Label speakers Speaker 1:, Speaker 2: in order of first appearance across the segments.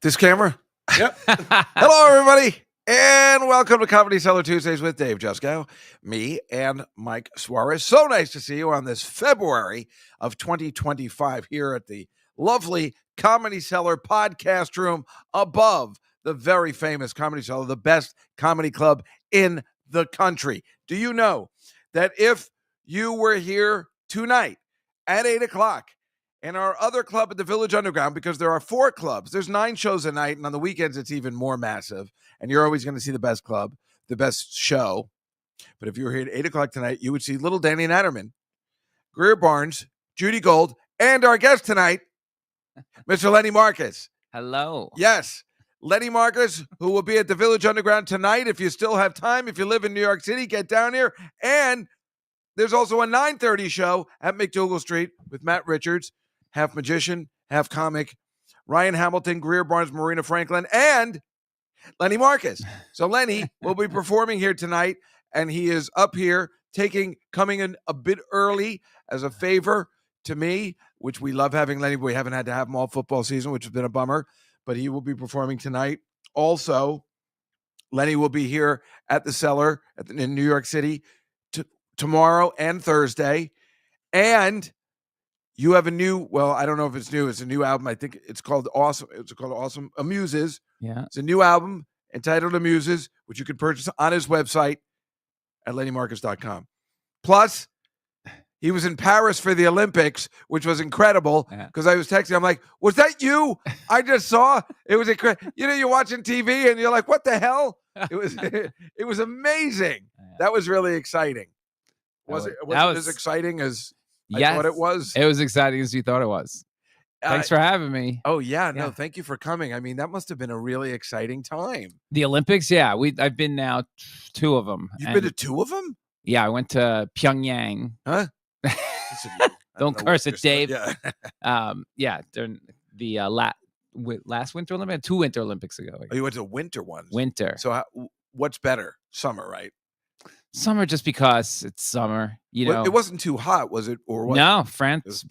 Speaker 1: This camera?
Speaker 2: Yep.
Speaker 1: Hello, everybody, and welcome to Comedy Cellar Tuesdays with Dave Juskow, me, and Mike Suarez. So nice to see you on this February of 2025 here at the lovely Comedy Cellar podcast room above the very famous Comedy Cellar, the best comedy club in the country. Do you know that if you were here tonight at 8 o'clock, and our other club at the Village Underground, because there are 4 clubs. There's 9 shows a night, and on the weekends it's even more massive. And you're always going to see the best club, the best show. But if you were here at 8 o'clock tonight, you would see little Danny Natterman, Greer Barnes, Judy Gold, and our guest tonight, Mr. Lenny Marcus.
Speaker 3: Hello.
Speaker 1: Yes, Lenny Marcus, who will be at the Village Underground tonight. If you still have time, if you live in New York City, get down here. And there's also a 9:30 show at McDougal Street with Matt Richards, half magician, half comic, Ryan Hamilton, Greer Barnes, Marina Franklin, and Lenny Marcus. So Lenny will be performing here tonight, and he is up here coming in a bit early as a favor to me, which we love having Lenny. We haven't had to have him all football season, which has been a bummer, but he will be performing tonight. Also, Lenny will be here at the Cellar in New York City tomorrow and Thursday, and you have a new, well, I don't know if it's new. It's a new album. I think it's called Awesome. It's called Awesome Amuses.
Speaker 3: Yeah.
Speaker 1: It's a new album entitled Amuses, which you can purchase on his website at lennymarcus.com. Plus, he was in Paris for the Olympics, which was incredible because I was texting. I'm like, was that you? I just saw. It was incredible. You know, you're watching TV and you're like, what the hell? It was amazing. That was really exciting. Was it as exciting as I thought it was?
Speaker 3: It was exciting as you thought it was. Thanks for having me.
Speaker 1: Oh, yeah. No, thank you for coming. I mean, that must have been a really exciting time.
Speaker 3: The Olympics, yeah. I've been now 2 of them.
Speaker 1: You've been to 2 of them?
Speaker 3: Yeah, I went to Pyongyang.
Speaker 1: Huh?
Speaker 3: Don't curse it, Dave.
Speaker 1: Yeah.
Speaker 3: During the last Winter Olympics, 2 Winter Olympics ago.
Speaker 1: Oh, you went to winter ones?
Speaker 3: Winter.
Speaker 1: So what's better? Summer, right?
Speaker 3: Summer, just because it's summer, you know.
Speaker 1: It wasn't too hot, was it? Or what?
Speaker 3: No,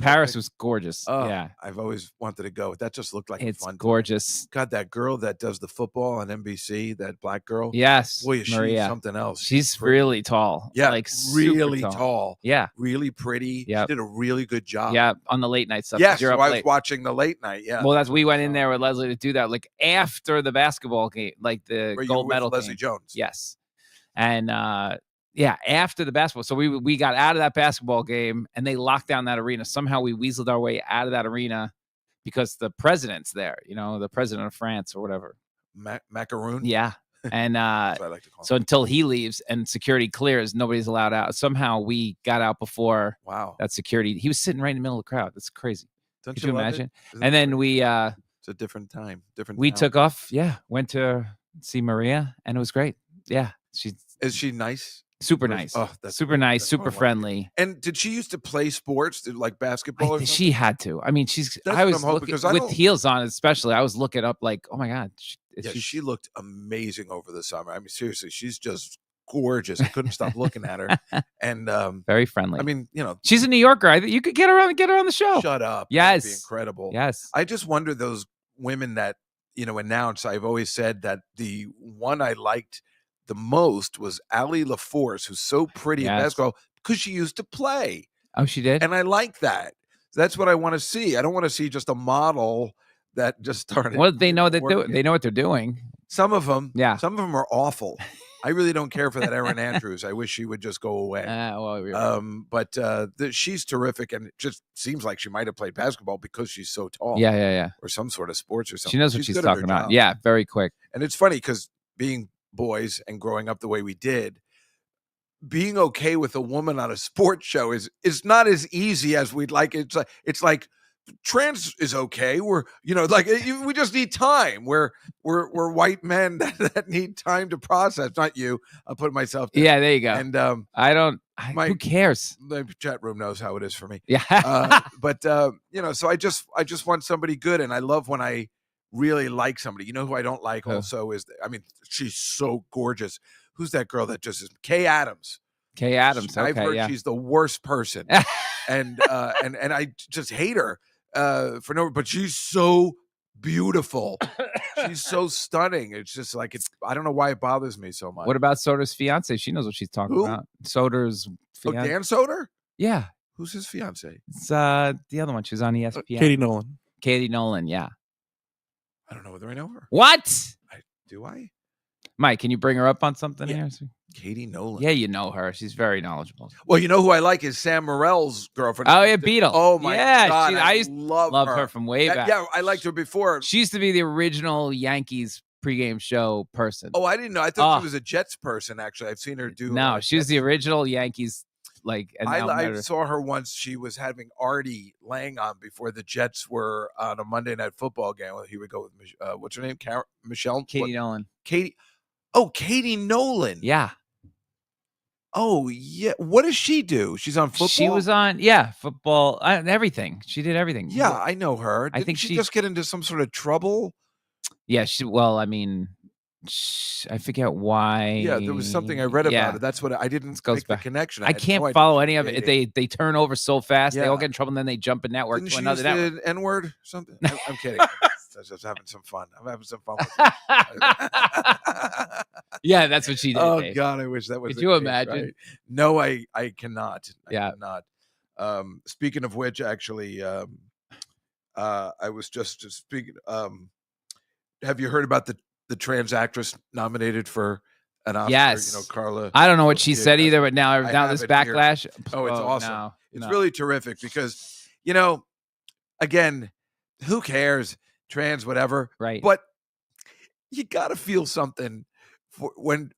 Speaker 3: Paris was gorgeous.
Speaker 1: Oh,
Speaker 3: yeah,
Speaker 1: I've always wanted to go. That just looked like
Speaker 3: it's
Speaker 1: a fun
Speaker 3: gorgeous.
Speaker 1: God, that girl that does the football on NBC, that black girl.
Speaker 3: Yes,
Speaker 1: boy, is
Speaker 3: Maria.
Speaker 1: She something else.
Speaker 3: She's really tall.
Speaker 1: Yeah,
Speaker 3: like
Speaker 1: really tall.
Speaker 3: Yeah,
Speaker 1: really pretty.
Speaker 3: Yeah,
Speaker 1: she did a really good job.
Speaker 3: Yeah, on the late night stuff.
Speaker 1: Yes, so I was watching the late night. Yeah.
Speaker 3: Well, we went in there with Leslie to do that, like after the basketball game, like the gold medal game.
Speaker 1: Leslie Jones.
Speaker 3: Yes, and yeah, after the basketball. So we got out of that basketball game and they locked down that arena. Somehow we weaseled our way out of that arena because the president's there, you know, the president of France or whatever.
Speaker 1: Macaroon?
Speaker 3: Yeah. And
Speaker 1: that's what I like to call
Speaker 3: so until he leaves and security clears, nobody's allowed out. Somehow we got out before that security. He was sitting right in the middle of the crowd. That's crazy.
Speaker 1: Don't
Speaker 3: you imagine?
Speaker 1: And
Speaker 3: then we
Speaker 1: it's a different time.
Speaker 3: We took off. Yeah. Went to see Maria and it was great. Yeah.
Speaker 1: Is she nice?
Speaker 3: Super nice. Oh, super nice, super friendly.
Speaker 1: And did she used to play sports, like basketball?
Speaker 3: She had to. I mean, I was looking with heels on, especially. I was looking up like, oh my God.
Speaker 1: She looked amazing over the summer. I mean, seriously, she's just gorgeous. I couldn't stop looking at her. And
Speaker 3: very friendly.
Speaker 1: I mean, you know,
Speaker 3: she's a New Yorker. You could get her on the show.
Speaker 1: Shut up.
Speaker 3: Yes.
Speaker 1: That'd be incredible.
Speaker 3: Yes.
Speaker 1: I just wonder those women that, you know, announce. I've always said that the one I liked the most was Allie LaForce, who's so pretty in basketball because she used to play.
Speaker 3: Oh, she did?
Speaker 1: And I like that. That's what I want to see. I don't want to see just a model that just started.
Speaker 3: Well, they know they know what they're doing.
Speaker 1: Some of them.
Speaker 3: Yeah.
Speaker 1: Some of them are awful. I really don't care for that Erin Andrews. I wish she would just go away. But she's terrific, and it just seems like she might have played basketball because she's so tall.
Speaker 3: Yeah.
Speaker 1: Or some sort of sports or something.
Speaker 3: She knows what she's talking about. Yeah, very quick.
Speaker 1: And it's funny because being boys and growing up the way we did, being okay with a woman on a sports show is not as easy as we'd like. It's like trans is okay. We're, you know, like we just need time. We're white men that need time to process. Not you. I'll put myself there.
Speaker 3: Yeah, there you go.
Speaker 1: And
Speaker 3: who cares?
Speaker 1: The chat room knows how it is for me.
Speaker 3: Yeah.
Speaker 1: But you know, so I just want somebody good, and I love when I really like somebody. You know who I don't like also is, I mean, she's so gorgeous. Who's that girl that just is? Kay Adams.
Speaker 3: Kay Adams.
Speaker 1: I've heard she's the worst person. and I just hate her for no, but she's so beautiful. She's so stunning. It's just like I don't know why it bothers me so much.
Speaker 3: What about Soder's fiance? She knows what she's talking
Speaker 1: Who?
Speaker 3: about. Soder's
Speaker 1: Oh,
Speaker 3: fiance.
Speaker 1: Dan Soder?
Speaker 3: Yeah.
Speaker 1: Who's his fiance?
Speaker 3: It's the other one. She was on ESPN.
Speaker 2: Katie Nolan.
Speaker 3: Katie Nolan, yeah.
Speaker 1: I don't know whether I know her.
Speaker 3: What?
Speaker 1: Do I?
Speaker 3: Mike, can you bring her up on something
Speaker 1: Yeah.
Speaker 3: here?
Speaker 1: Katie Nolan.
Speaker 3: Yeah, you know her. She's very knowledgeable.
Speaker 1: Well, you know who I like is Sam Morrill's girlfriend.
Speaker 3: Oh, yeah, Beetle.
Speaker 1: Oh, my God.
Speaker 3: I used to
Speaker 1: love
Speaker 3: her from way back.
Speaker 1: Yeah, I liked her before.
Speaker 3: She used to be the original Yankees pregame show person.
Speaker 1: Oh, I didn't know. I thought she was a Jets person, actually. I've seen her do.
Speaker 3: No, she was the original Yankees. And
Speaker 1: I saw her once. She was having Artie laying on before the Jets were on a Monday Night Football game. He would go with what's her name? Michelle?
Speaker 3: Katie Nolan.
Speaker 1: Katie. Oh, Katie Nolan.
Speaker 3: Yeah.
Speaker 1: Oh, yeah. What does she do? She's on football?
Speaker 3: She was on, football, everything. She did everything.
Speaker 1: Yeah, I know her.
Speaker 3: I think
Speaker 1: she just get into some sort of trouble?
Speaker 3: Yeah, I forget why.
Speaker 1: Yeah, there was something I read about it. That's what I didn't make the connection.
Speaker 3: I can't follow any of it. They turn over so fast. They all get in trouble, and then they jump a network
Speaker 1: Didn't
Speaker 3: to
Speaker 1: she
Speaker 3: another
Speaker 1: use
Speaker 3: network.
Speaker 1: the N-word or something? I'm kidding. I was just having some fun. I'm having some fun with it.
Speaker 3: Yeah, that's what she did.
Speaker 1: Oh,
Speaker 3: Dave.
Speaker 1: God, I wish that was
Speaker 3: Could
Speaker 1: the
Speaker 3: you
Speaker 1: case,
Speaker 3: imagine?
Speaker 1: right? No, I cannot. I
Speaker 3: Yeah.
Speaker 1: cannot. Speaking of which, actually, I was just speaking. Have you heard about the trans actress nominated for an Oscar?
Speaker 3: Yes.
Speaker 1: You know, Carla.
Speaker 3: I don't know what she
Speaker 1: did
Speaker 3: said
Speaker 1: that.
Speaker 3: either, but now
Speaker 1: have
Speaker 3: this
Speaker 1: it here.
Speaker 3: backlash.
Speaker 1: Oh, it's awesome.
Speaker 3: No,
Speaker 1: it's really terrific because, again, who cares? Trans, whatever.
Speaker 3: Right.
Speaker 1: But you got to feel something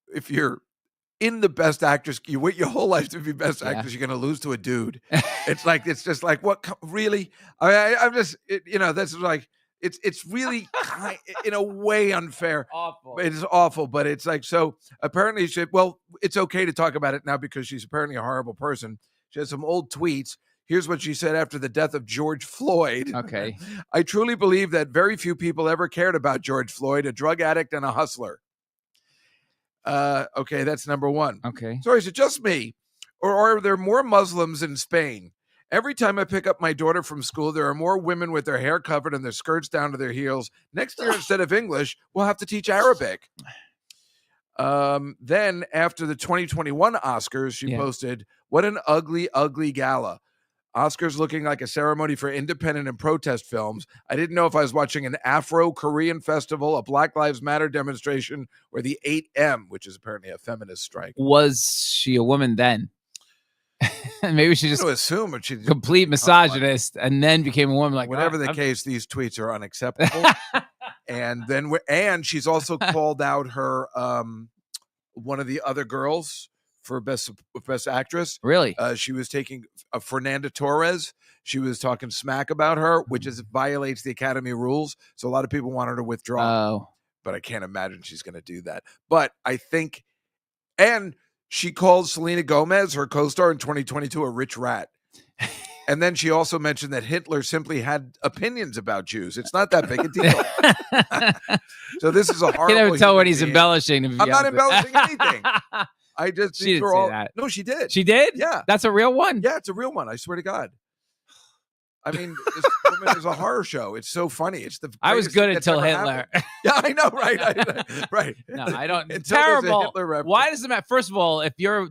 Speaker 1: if you're in the best actress, you wait your whole life to be best actress, you're going to lose to a dude. It's just like, what, really? I'm just, this is like, it's really in a way unfair.
Speaker 3: Awful.
Speaker 1: It is awful, but it's like, so apparently it's okay to talk about it now because she's apparently a horrible person. She has some old tweets. Here's what she said after the death of George Floyd.
Speaker 3: Okay.
Speaker 1: I truly believe that very few people ever cared about George Floyd, a drug addict and a hustler. Okay, that's number one.
Speaker 3: Okay.
Speaker 1: So is it just me, or are there more Muslims in Spain? Every time I pick up my daughter from school, there are more women with their hair covered and their skirts down to their heels. Next year, instead of English, we'll have to teach Arabic. Then after the 2021 Oscars, she posted, "What an ugly, ugly gala. Oscars looking like a ceremony for independent and protest films. I didn't know if I was watching an Afro-Korean festival, a Black Lives Matter demonstration, or the 8M, which is apparently a feminist strike."
Speaker 3: Was she a woman then? Maybe she just
Speaker 1: assume she
Speaker 3: complete misogynist and then became a woman. Like
Speaker 1: whatever the case, these tweets are unacceptable. And she's also called out her one of the other girls for best actress.
Speaker 3: Really?
Speaker 1: She was taking Fernanda Torres. She was talking smack about her, which violates the Academy rules. So a lot of people want her to withdraw.
Speaker 3: Oh.
Speaker 1: But I can't imagine she's going to do that. But I think, and she called Selena Gomez, her co-star in 2022, a rich rat. And then she also mentioned that Hitler simply had opinions about Jews. It's not that big a deal. So this is a horrible.
Speaker 3: You can never tell when he's
Speaker 1: being.
Speaker 3: embellishing.
Speaker 1: I'm not embellishing anything. I just
Speaker 3: she didn't say that.
Speaker 1: No, she did.
Speaker 3: She did?
Speaker 1: Yeah.
Speaker 3: That's a real one?
Speaker 1: Yeah, it's a real one. I swear to God. I mean, this woman is a horror show. It's so funny. It's the
Speaker 3: I was good
Speaker 1: that's
Speaker 3: until
Speaker 1: ever
Speaker 3: Hitler.
Speaker 1: happened. Yeah, I know, right? Right.
Speaker 3: No, I don't.
Speaker 1: Until there's a
Speaker 3: Terrible.
Speaker 1: Hitler reference.
Speaker 3: Why does it matter? First of all, if you're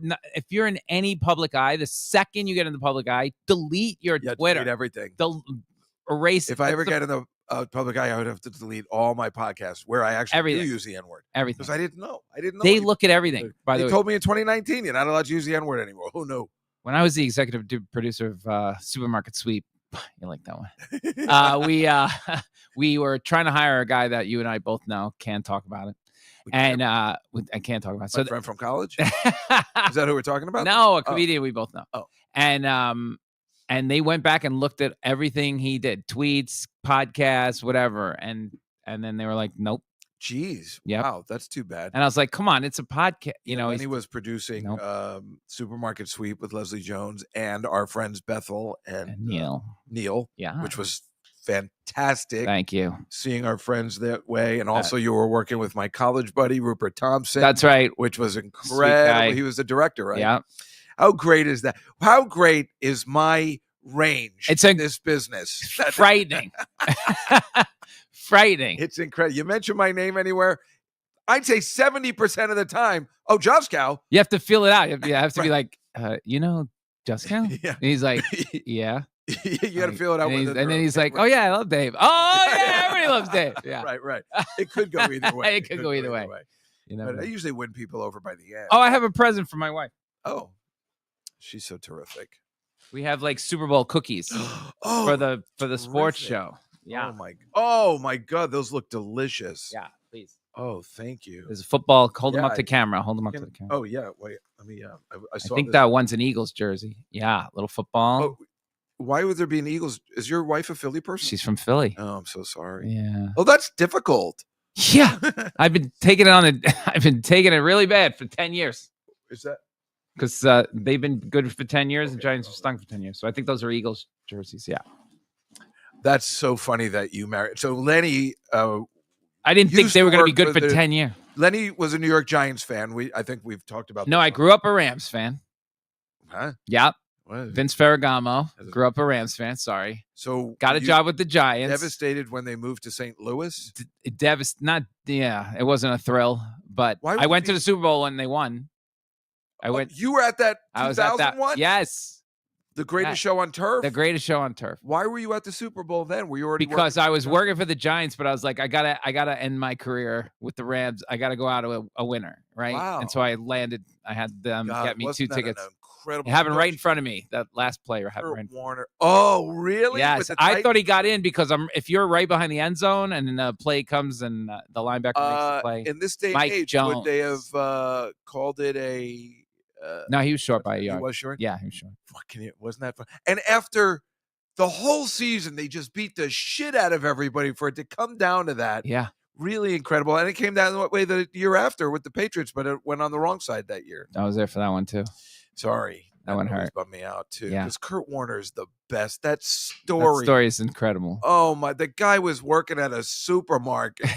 Speaker 3: in any public eye, the second you get in the public eye, delete your Twitter.
Speaker 1: Delete everything.
Speaker 3: Erase.
Speaker 1: If I ever get in the public eye, I would have to delete all my podcasts where I actually do use the N-word.
Speaker 3: Everything.
Speaker 1: Because I didn't know.
Speaker 3: They look at everything. By the way,
Speaker 1: they told me in 2019 you're not allowed to use the N-word anymore. Who knew?
Speaker 3: When I was the executive producer of Supermarket Sweep, you like that one? We were trying to hire a guy that you and I both know. Can't talk about it. I can't talk about it.
Speaker 1: My friend from college? Is that who we're talking about?
Speaker 3: No, a comedian we both know.
Speaker 1: Oh.
Speaker 3: And they went back and looked at everything he did, tweets, podcasts, whatever. And then they were like, nope.
Speaker 1: Jeez.
Speaker 3: Yep.
Speaker 1: Wow, that's too bad.
Speaker 3: And I was like, come on, it's a podcast.
Speaker 1: And he was producing Supermarket Sweep with Leslie Jones and our friends Bethel and Neil.
Speaker 3: Yeah.
Speaker 1: Which was fantastic.
Speaker 3: Thank you.
Speaker 1: Seeing our friends that way. And also you were working with my college buddy, Rupert Thompson.
Speaker 3: That's right.
Speaker 1: Which was incredible. He was the director, right?
Speaker 3: Yeah.
Speaker 1: How great is that? How great is my range in this business?
Speaker 3: Frightening. frightening.
Speaker 1: It's incredible. You mention my name anywhere, I'd say 70% of the time, oh, Juskow.
Speaker 3: You have to feel it out. You have to be
Speaker 1: Right.
Speaker 3: like, Juskow?
Speaker 1: Yeah.
Speaker 3: And he's like, yeah.
Speaker 1: You got to feel it out.
Speaker 3: And then he's like, oh, yeah, I love Dave. Oh, yeah, everybody loves Dave. Yeah.
Speaker 1: Right. It could go either way.
Speaker 3: It could go either way.
Speaker 1: But I usually win people over by the end.
Speaker 3: Oh, I have a present for my wife.
Speaker 1: Oh, she's so terrific.
Speaker 3: We have like Super Bowl cookies for the sports show. Yeah.
Speaker 1: Oh my God, those look delicious.
Speaker 3: Yeah, please.
Speaker 1: Oh, thank you.
Speaker 3: There's a football. Hold them up to camera. Hold them up to the camera.
Speaker 1: Oh yeah. Wait. Let me. I saw.
Speaker 3: I think that one's an Eagles jersey. Yeah, little football.
Speaker 1: Oh, why would there be an Eagles? Is your wife a Philly person?
Speaker 3: She's from Philly.
Speaker 1: Oh, I'm so sorry.
Speaker 3: Yeah.
Speaker 1: Oh, that's difficult.
Speaker 3: Yeah. I've been taking it really bad for 10 years.
Speaker 1: Is that?
Speaker 3: Because they've been good for 10 years and Giants are stunk for 10 years. So I think those are Eagles jerseys. Yeah.
Speaker 1: That's so funny that you married. So Lenny,
Speaker 3: I didn't think they were going to be good for 10 years.
Speaker 1: Lenny was a New York Giants fan. I think we've talked about.
Speaker 3: No, I grew up a Rams fan.
Speaker 1: Huh?
Speaker 3: Yeah.
Speaker 1: What?
Speaker 3: Vince Ferragamo grew up a Rams fan. Sorry.
Speaker 1: So
Speaker 3: got a job with the Giants.
Speaker 1: Devastated when they moved to St. Louis.
Speaker 3: It wasn't a thrill, but I went to the Super Bowl when they won.
Speaker 1: You were at that 2001?
Speaker 3: I was at that. Yes.
Speaker 1: The greatest show on turf?
Speaker 3: The greatest show on turf.
Speaker 1: Why were you at the Super Bowl then? Were you already
Speaker 3: Because I was working for the Giants, but I was like, I gotta end my career with the Rams. I gotta go out a winner, right?
Speaker 1: Wow.
Speaker 3: And so I landed. I had them get me 2 tickets.
Speaker 1: Incredible.
Speaker 3: It happened right in front of me. That last player happened right.
Speaker 1: Warner. Oh, really?
Speaker 3: Yes. I thought he got in because if you're right behind the end zone and then the play comes and the linebacker makes the play.
Speaker 1: In this day and age,
Speaker 3: Jones.
Speaker 1: would they have called it a?
Speaker 3: No, he was short by a yard.
Speaker 1: He was short?
Speaker 3: Yeah, he was short.
Speaker 1: Wasn't that fun? And after the whole season, they just beat the shit out of everybody for it to come down to that.
Speaker 3: Yeah.
Speaker 1: Really incredible. And it came down that way the year after with the Patriots, but it went on the wrong side that year.
Speaker 3: I was there for that one too.
Speaker 1: Sorry.
Speaker 3: That one hurt.
Speaker 1: Bummed me out too.
Speaker 3: Yeah.
Speaker 1: Because Kurt Warner is the best. That story
Speaker 3: is incredible.
Speaker 1: Oh my! The guy was working at a supermarket.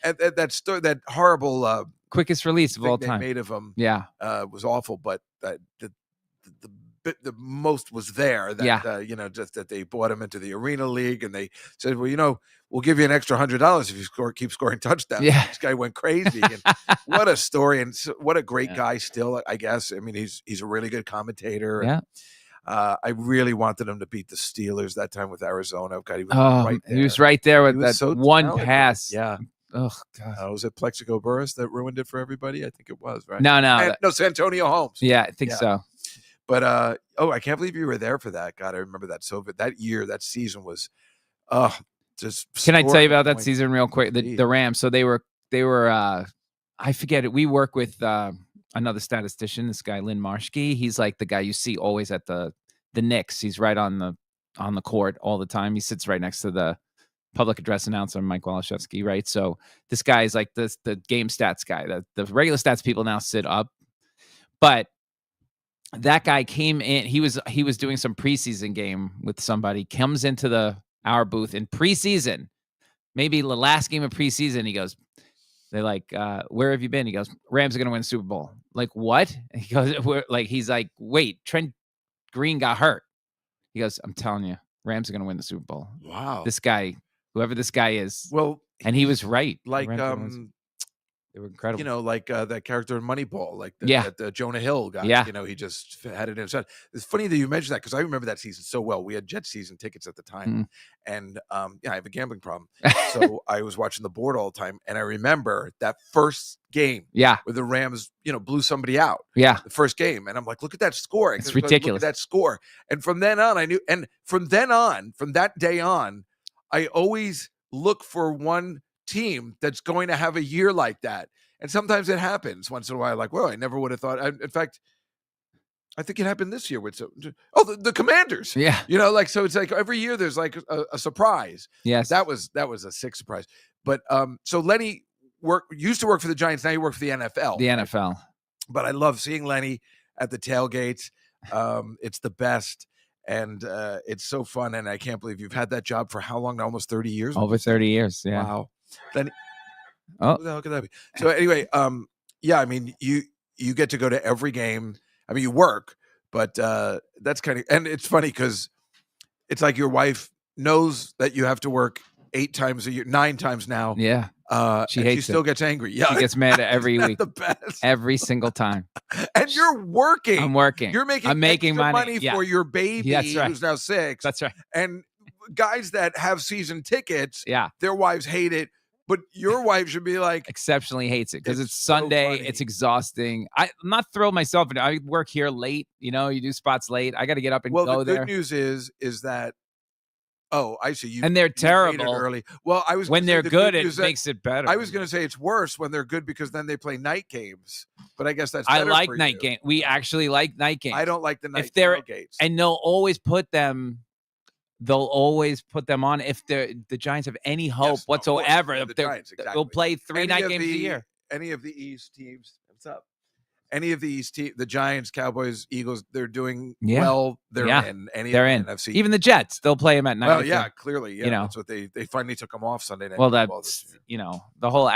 Speaker 1: and that story, that horrible
Speaker 3: quickest release of all time.
Speaker 1: They made of him.
Speaker 3: Yeah.
Speaker 1: Was awful, but the most was there. That, just that they brought him into the Arena League, and they said, well, we'll give you an extra $100 if you keep scoring touchdowns.
Speaker 3: Yeah.
Speaker 1: This guy went crazy. And what a story, and what a great guy still, I guess. I mean, he's a really good commentator.
Speaker 3: Yeah.
Speaker 1: I really wanted him to beat the Steelers that time with Arizona. God, he was right there.
Speaker 3: He was right there with that one talented pass.
Speaker 1: Yeah.
Speaker 3: Oh God.
Speaker 1: Was it Plexico Burress that ruined it for everybody? I think it was, right?
Speaker 3: No,
Speaker 1: Santonio Holmes.
Speaker 3: Yeah, I think so.
Speaker 1: But I can't believe you were there for that. God, I remember that. So that year, that season was just.
Speaker 3: Can I tell you about that season real quick? The Rams. So they were I forget it. We work with another statistician, this guy Lynn Marshke. He's like the guy you see always at the Knicks. He's right on the court all the time. He sits right next to the public address announcer Mike Waliszewski, right? So this guy is like the game stats guy. The regular stats people now sit up, but that guy came in. He was doing some preseason game with somebody. Comes into our booth in preseason, maybe the last game of preseason. He goes, they're like, where have you been? He goes, Rams are going to win the Super Bowl. Like, what? He goes, he's like, wait, Trent Green got hurt. He goes, I'm telling you, Rams are going to win the Super Bowl.
Speaker 1: Wow.
Speaker 3: This guy, whoever this guy is.
Speaker 1: Well,
Speaker 3: and he was right.
Speaker 1: Like,
Speaker 3: they were incredible.
Speaker 1: Like that character in Moneyball, like the Jonah Hill guy.
Speaker 3: Yeah.
Speaker 1: He just had it inside. It's funny that you mentioned that because I remember that season so well. We had Jet season tickets at the time, and I have a gambling problem, so I was watching the board all the time, and I remember that first game, where the Rams, blew somebody out, the first game, and I'm like, look at that score,
Speaker 3: it's ridiculous.
Speaker 1: Look at that score, and from then on, I knew, and from that day on, I always look for one team that's going to have a year like that. And sometimes it happens once in a while. Like, well, I never would have thought. In fact, I think it happened this year with the Commanders.
Speaker 3: Yeah.
Speaker 1: So it's like every year there's like a surprise.
Speaker 3: Yes.
Speaker 1: That was a sick surprise. But so Lenny used to work for the Giants. Now you work for the NFL.
Speaker 3: The NFL.
Speaker 1: But I love seeing Lenny at the tailgates. It's the best. And it's so fun. And I can't believe you've had that job for how long now? Almost 30 years?
Speaker 3: Over 30 years. Yeah.
Speaker 1: Wow. Then,
Speaker 3: who
Speaker 1: the hell could that be? So anyway, I mean, you get to go to every game. I mean, you work, but that's kind of, and it's funny because it's like your wife knows that you have to work 8 times a year, 9 times now.
Speaker 3: Yeah. She hates
Speaker 1: still
Speaker 3: it.
Speaker 1: gets angry. Yeah,
Speaker 3: She gets mad every
Speaker 1: isn't that
Speaker 3: week.
Speaker 1: the best.
Speaker 3: Every single time.
Speaker 1: And you're working.
Speaker 3: I'm working.
Speaker 1: You're making
Speaker 3: I'm making
Speaker 1: extra
Speaker 3: money. Yeah.
Speaker 1: for your baby
Speaker 3: That's right.
Speaker 1: who's now 6.
Speaker 3: That's right.
Speaker 1: And guys that have season tickets,
Speaker 3: Yeah.
Speaker 1: their wives hate it. But your wife should be like,
Speaker 3: exceptionally hates it because it's
Speaker 1: so
Speaker 3: Sunday.
Speaker 1: funny.
Speaker 3: It's exhausting. I'm not thrilled myself. I work here late. You know, you do spots late. I got to get up and
Speaker 1: well,
Speaker 3: go
Speaker 1: the
Speaker 3: there.
Speaker 1: good news is that, oh, I see.
Speaker 3: And they're
Speaker 1: you made it
Speaker 3: terrible.
Speaker 1: early. Well, I was
Speaker 3: When
Speaker 1: gonna say
Speaker 3: they're
Speaker 1: the
Speaker 3: good,
Speaker 1: news
Speaker 3: it
Speaker 1: that-
Speaker 3: makes it better.
Speaker 1: I was going to say it's worse when they're good because then they play night games. But I guess that's
Speaker 3: I
Speaker 1: better
Speaker 3: like
Speaker 1: for
Speaker 3: night
Speaker 1: you.
Speaker 3: game. We actually like night games.
Speaker 1: I don't like the night
Speaker 3: If they're-
Speaker 1: tailgates.
Speaker 3: And they'll always put them. They'll always put them on if the Giants have any hope
Speaker 1: Yes, of course,
Speaker 3: whatsoever.
Speaker 1: yeah,
Speaker 3: If
Speaker 1: the
Speaker 3: they're-
Speaker 1: Giants, exactly.
Speaker 3: They'll play 3 night
Speaker 1: of
Speaker 3: games a year.
Speaker 1: Any of the East teams, what's up? Any of the East teams, the Giants, Cowboys, Eagles, they're doing well. They're
Speaker 3: Yeah.
Speaker 1: in. Any
Speaker 3: They're
Speaker 1: of
Speaker 3: in.
Speaker 1: the NFC.
Speaker 3: Even the Jets, they'll play them at night.
Speaker 1: Well, yeah, clearly, yeah.
Speaker 3: you know.
Speaker 1: That's what they finally took them off Sunday night.
Speaker 3: Well,
Speaker 1: Football
Speaker 3: that's
Speaker 1: this year.
Speaker 3: you know the whole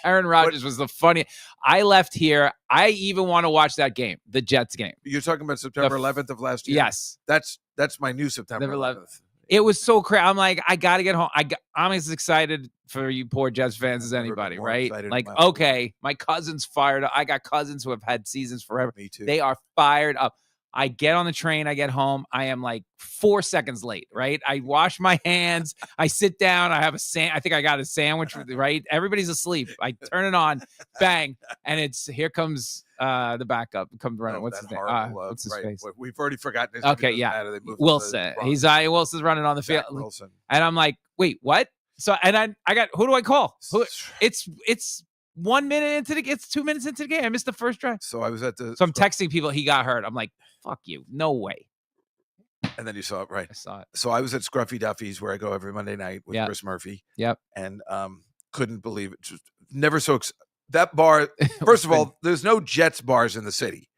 Speaker 3: Aaron Rodgers was the funny. I left here. I even want to watch that game, the Jets game.
Speaker 1: You're talking about September 11th of last year.
Speaker 3: Yes,
Speaker 1: that's my new September 11th.
Speaker 3: It was so crazy. I'm like, I got to get home. I'm as excited for you poor Jets fans as anybody, right? Like, okay, my cousin's fired up. I got cousins who have had seasons forever.
Speaker 1: Me too.
Speaker 3: They are fired up. I get on the train. I get home. I am like 4 seconds late, right? I wash my hands. I sit down. I have I think I got a sandwich, right? Everybody's asleep. I turn it on, bang, and here comes the backup. Comes running. What's his name? What's his face?
Speaker 1: We've already forgotten his
Speaker 3: Okay,
Speaker 1: name.
Speaker 3: yeah. Wilson. Wilson's running on the field.
Speaker 1: Wilson.
Speaker 3: And I'm like, wait, what? So, and I got, who do I call? It's 1 minute into it's 2 minutes into the game. I missed the first drive.
Speaker 1: So I was at the.
Speaker 3: So I'm texting people. He got hurt. I'm like, fuck you. No way.
Speaker 1: And then you saw it, right?
Speaker 3: I saw it.
Speaker 1: So I was at Scruffy Duffy's where I go every Monday night with Chris Murphy.
Speaker 3: Yep.
Speaker 1: And couldn't believe it. Just never so that bar. First of all, there's no Jets bars in the city.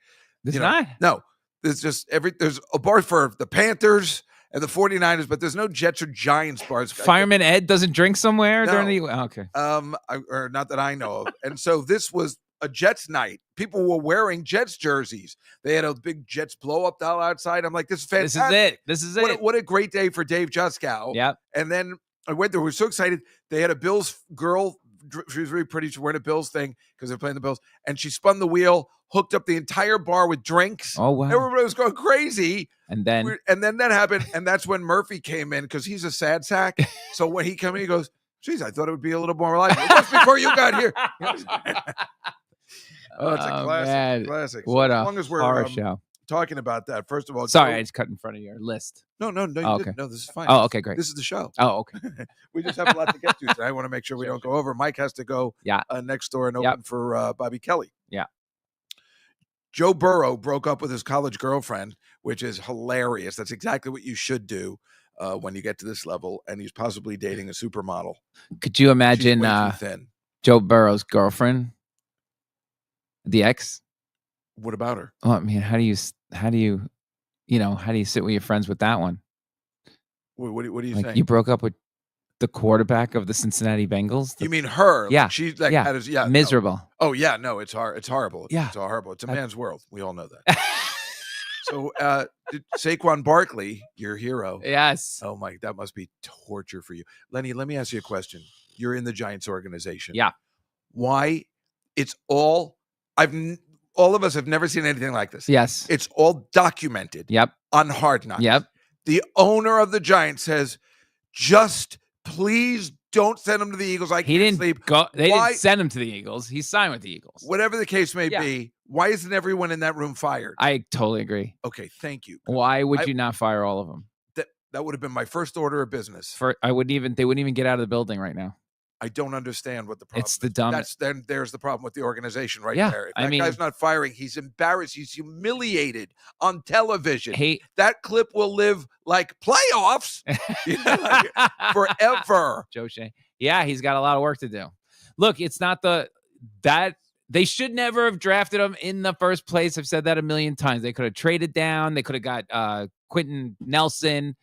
Speaker 3: There's not.
Speaker 1: No. There's just there's a bar for the Panthers and the 49ers, but there's no Jets or Giants bars.
Speaker 3: Fireman Ed doesn't drink somewhere during the okay.
Speaker 1: Or not that I know of. And so this was a Jets night. People were wearing Jets jerseys. They had a big Jets blow up doll outside. I'm like, this is fantastic.
Speaker 3: This is it.
Speaker 1: What a great day for Dave Juskow.
Speaker 3: Yep.
Speaker 1: And then I went there. We were so excited. They had a Bills girl. She was really pretty. She was wearing a Bills thing because they're playing the Bills. And she spun the wheel, hooked up the entire bar with drinks.
Speaker 3: Oh, wow.
Speaker 1: Everybody was going crazy.
Speaker 3: And then
Speaker 1: that happened. And that's when Murphy came in because he's a sad sack. So when he came in, he goes, geez, I thought it would be a little more lively. Just before you got here. Oh, it's a classic.
Speaker 3: Man.
Speaker 1: Classic.
Speaker 3: What
Speaker 1: so
Speaker 3: a
Speaker 1: as long as we're
Speaker 3: horror show.
Speaker 1: Talking about that, first of all.
Speaker 3: Sorry, I just cut in front of your list.
Speaker 1: No, you
Speaker 3: okay.
Speaker 1: didn't. No, this is fine.
Speaker 3: Oh, okay, great.
Speaker 1: This is the show.
Speaker 3: Oh, okay.
Speaker 1: We just have a lot to get to today. I want to make sure we don't go over. Mike has to go next door and open for Bobby Kelly.
Speaker 3: Yeah.
Speaker 1: Joe Burrow broke up with his college girlfriend, which is hilarious. That's exactly what you should do when you get to this level. And he's possibly dating a supermodel.
Speaker 3: Could you imagine
Speaker 1: She's way too thin.
Speaker 3: Joe Burrow's girlfriend, the ex?
Speaker 1: What about her?
Speaker 3: Oh, I mean, how do you sit with your friends with that one?
Speaker 1: What are you saying?
Speaker 3: You broke up with the quarterback of the Cincinnati Bengals?
Speaker 1: You mean her?
Speaker 3: Yeah.
Speaker 1: She's like,
Speaker 3: miserable.
Speaker 1: No. Oh, yeah. No, it's hard. It's horrible.
Speaker 3: Yeah.
Speaker 1: It's horrible. It's a man's world. We all know that. So, Saquon Barkley, your hero.
Speaker 3: Yes.
Speaker 1: Oh, my, that must be torture for you. Lenny, let me ask you a question. You're in the Giants organization.
Speaker 3: Yeah.
Speaker 1: Why? It's all, all of us have never seen anything like this.
Speaker 3: Yes.
Speaker 1: It's all documented.
Speaker 3: Yep.
Speaker 1: On Hard Knocks.
Speaker 3: Yep.
Speaker 1: The owner of the Giants says, just please don't send him to the Eagles. I can't sleep.
Speaker 3: They didn't send him to the Eagles. He signed with the Eagles.
Speaker 1: Whatever the case may be, why isn't everyone in that room fired?
Speaker 3: I totally agree.
Speaker 1: Okay, thank you.
Speaker 3: Why would you not fire all of them?
Speaker 1: That would have been my first order of business.
Speaker 3: They wouldn't even get out of the building right now.
Speaker 1: I don't understand what the problem
Speaker 3: is. It's the dumbest.
Speaker 1: Then there's the problem with the organization there. If that guy's not firing, he's embarrassed. He's humiliated on television. That clip will live like playoffs forever.
Speaker 3: Joe Shea. Yeah, he's got a lot of work to do. Look, it's not that they should never have drafted him in the first place. I've said that a million times. They could have traded down. They could have got Quentin Nelson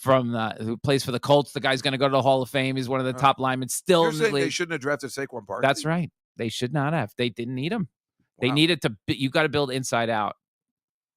Speaker 3: who plays for the Colts. The guy's going to go to the Hall of Fame. He's one of the top linemen still in the league.
Speaker 1: They shouldn't have drafted Saquon Barkley?
Speaker 3: That's right. They should not have. They didn't need him. Wow. They needed to. You got to build inside out.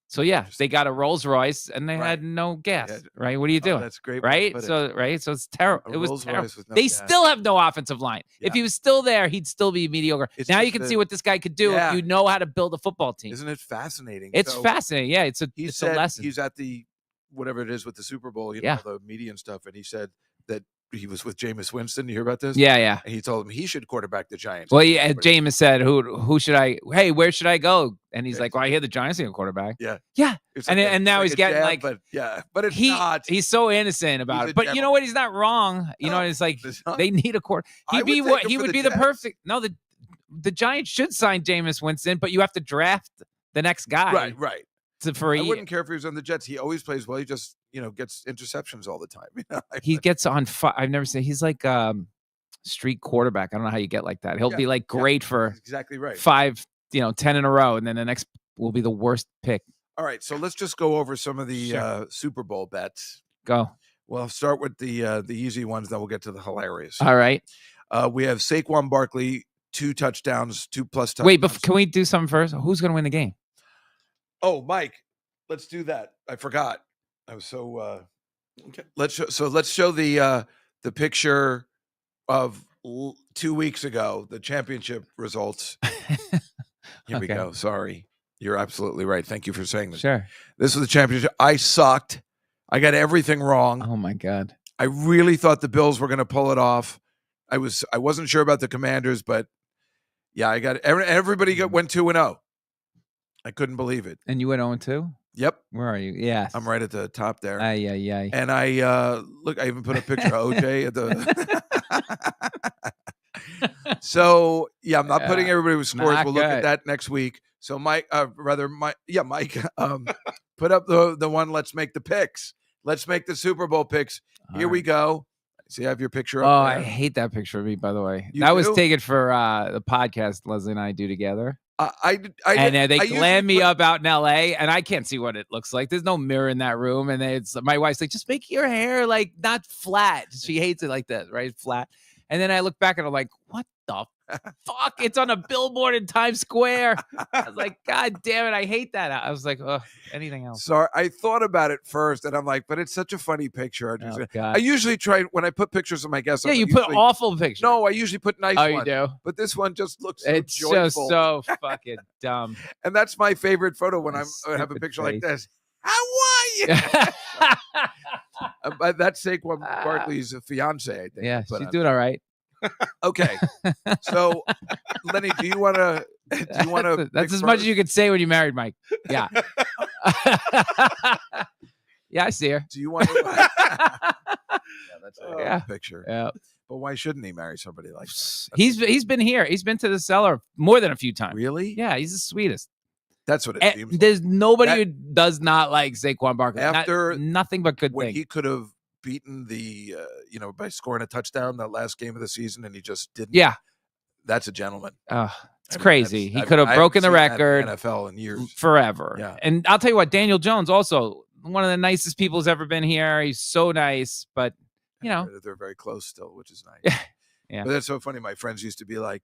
Speaker 3: So yeah, they got a Rolls Royce and they
Speaker 1: Right.
Speaker 3: had no gas.
Speaker 1: Yeah.
Speaker 3: Right? What are you doing?
Speaker 1: That's great. way to
Speaker 3: Right?
Speaker 1: put it.
Speaker 3: So it's terrible.
Speaker 1: A
Speaker 3: It was
Speaker 1: Rolls
Speaker 3: terrible.
Speaker 1: Royce with no
Speaker 3: They
Speaker 1: gas.
Speaker 3: still have no offensive line.
Speaker 1: Yeah.
Speaker 3: If he was still there, he'd still be mediocre.
Speaker 1: It's
Speaker 3: now you
Speaker 1: just
Speaker 3: can see what this guy could do
Speaker 1: Yeah.
Speaker 3: if you know how to build a football team.
Speaker 1: Isn't it fascinating?
Speaker 3: It's
Speaker 1: So
Speaker 3: fascinating. Yeah, it's
Speaker 1: he
Speaker 3: a
Speaker 1: said
Speaker 3: lesson.
Speaker 1: he's at the whatever it is with the Super Bowl,
Speaker 3: Yeah.
Speaker 1: all the media and stuff, and he said that he was with Jameis Winston. You hear about this?
Speaker 3: Yeah.
Speaker 1: And he told him he should quarterback the Giants.
Speaker 3: Well, yeah, Jameis said, "Who should I? Hey, where should I go?" And he's like, "Well, I hear the Giants need a quarterback."
Speaker 1: Yeah.
Speaker 3: Yeah.
Speaker 1: It's
Speaker 3: And
Speaker 1: like
Speaker 3: and now
Speaker 1: like
Speaker 3: he's
Speaker 1: a
Speaker 3: getting
Speaker 1: jab,
Speaker 3: like,
Speaker 1: but it's not.
Speaker 3: he's so innocent about
Speaker 1: He's
Speaker 3: it.
Speaker 1: a
Speaker 3: But you know
Speaker 1: gentleman.
Speaker 3: what? He's not wrong. You know,
Speaker 1: No,
Speaker 3: it's like
Speaker 1: it's not.
Speaker 3: they need a quarter.
Speaker 1: I
Speaker 3: He'd
Speaker 1: would
Speaker 3: be
Speaker 1: take
Speaker 3: what
Speaker 1: him
Speaker 3: he
Speaker 1: for
Speaker 3: would
Speaker 1: the
Speaker 3: be the
Speaker 1: Jets.
Speaker 3: perfect. No, the Giants should sign Jameis Winston, but you have to draft the next guy.
Speaker 1: Right.
Speaker 3: For a
Speaker 1: I
Speaker 3: year.
Speaker 1: wouldn't care if he was on the Jets. He always plays well. He just, gets interceptions all the time.
Speaker 3: He gets on fire. I've never seen. He's like street quarterback. I don't know how you get like that. He'll be like great for
Speaker 1: That's exactly right.
Speaker 3: 5, 10 in a row, and then the next will be the worst pick.
Speaker 1: All right, so let's just go over some of the
Speaker 3: Sure.
Speaker 1: Super Bowl bets.
Speaker 3: Go.
Speaker 1: Well, I'll start with the easy ones, then we'll get to the hilarious.
Speaker 3: All right.
Speaker 1: We have Saquon Barkley, 2 touchdowns, 2+ touchdowns.
Speaker 3: Wait, but can we do something first? Who's going to win the game?
Speaker 1: Oh, Mike, let's do that. I forgot. I was so. Okay. Let's show the picture of 2 weeks ago, the championship results. Here we go. Sorry, you're absolutely right. Thank you for saying this.
Speaker 3: Sure.
Speaker 1: This was the championship. I sucked. I got everything wrong.
Speaker 3: Oh my God.
Speaker 1: I really thought the Bills were going to pull it off. I wasn't sure about the Commanders, but yeah, I got everybody went 2-0. I couldn't believe it.
Speaker 3: And you went 0-2?
Speaker 1: Yep.
Speaker 3: Where are you? Yes.
Speaker 1: I'm right at the top there.
Speaker 3: Aye.
Speaker 1: And I look, I even put a picture of OJ at the So yeah, I'm not putting everybody with scores. We'll look at that next week. So Mike, Mike, put up the one. Let's make the picks. Let's make the Super Bowl picks. Here we go. See, I have your picture up there.
Speaker 3: I hate that picture of me, by the way.
Speaker 1: You
Speaker 3: that was
Speaker 1: do?
Speaker 3: taken for the podcast Leslie and I do together.
Speaker 1: They
Speaker 3: glam me up out in LA, and I can't see what it looks like. There's no mirror in that room, and it's my wife's like, just make your hair like not flat. She hates it like that, right? Flat. And then I look back and I'm like, what the fuck? It's on a billboard in Times Square. I was like, God damn it, I hate that. I was like, anything else?
Speaker 1: Sorry, I thought about it first, and I'm like, but it's such a funny picture. I usually try when I put pictures of my guests.
Speaker 3: Yeah, you put awful pictures.
Speaker 1: No, I usually put nice ones.
Speaker 3: Oh, you do?
Speaker 1: But this one just looks so
Speaker 3: it's
Speaker 1: joyful.
Speaker 3: just so fucking dumb.
Speaker 1: And that's my favorite photo when I have a picture like this. How are you? That's Saquon Barkley's fiance, I think.
Speaker 3: Yeah, she's doing all right.
Speaker 1: Okay, so Lenny, do you want to?
Speaker 3: That's as much as you could say when you're married, Mike. Yeah. Yeah, I see her.
Speaker 1: Do you want to? That's a picture.
Speaker 3: Yeah.
Speaker 1: But why shouldn't he marry somebody like that?
Speaker 3: He's been here. He's been to the Cellar more than a few times.
Speaker 1: Really?
Speaker 3: Yeah, he's the sweetest.
Speaker 1: That's what it seems.
Speaker 3: There's nobody who does not like Saquon Barkley.
Speaker 1: After
Speaker 3: nothing but good
Speaker 1: when
Speaker 3: things.
Speaker 1: He could have beaten the by scoring a touchdown that last game of the season, and he just didn't.
Speaker 3: Yeah,
Speaker 1: that's a gentleman.
Speaker 3: It's crazy. He could have broken the record.
Speaker 1: NFL in years
Speaker 3: forever.
Speaker 1: Yeah.
Speaker 3: And I'll tell you what, Daniel Jones also one of the nicest people who's ever been here. He's so nice, but
Speaker 1: they're very close still, which is nice.
Speaker 3: Yeah.
Speaker 1: But that's so funny. My friends used to be like,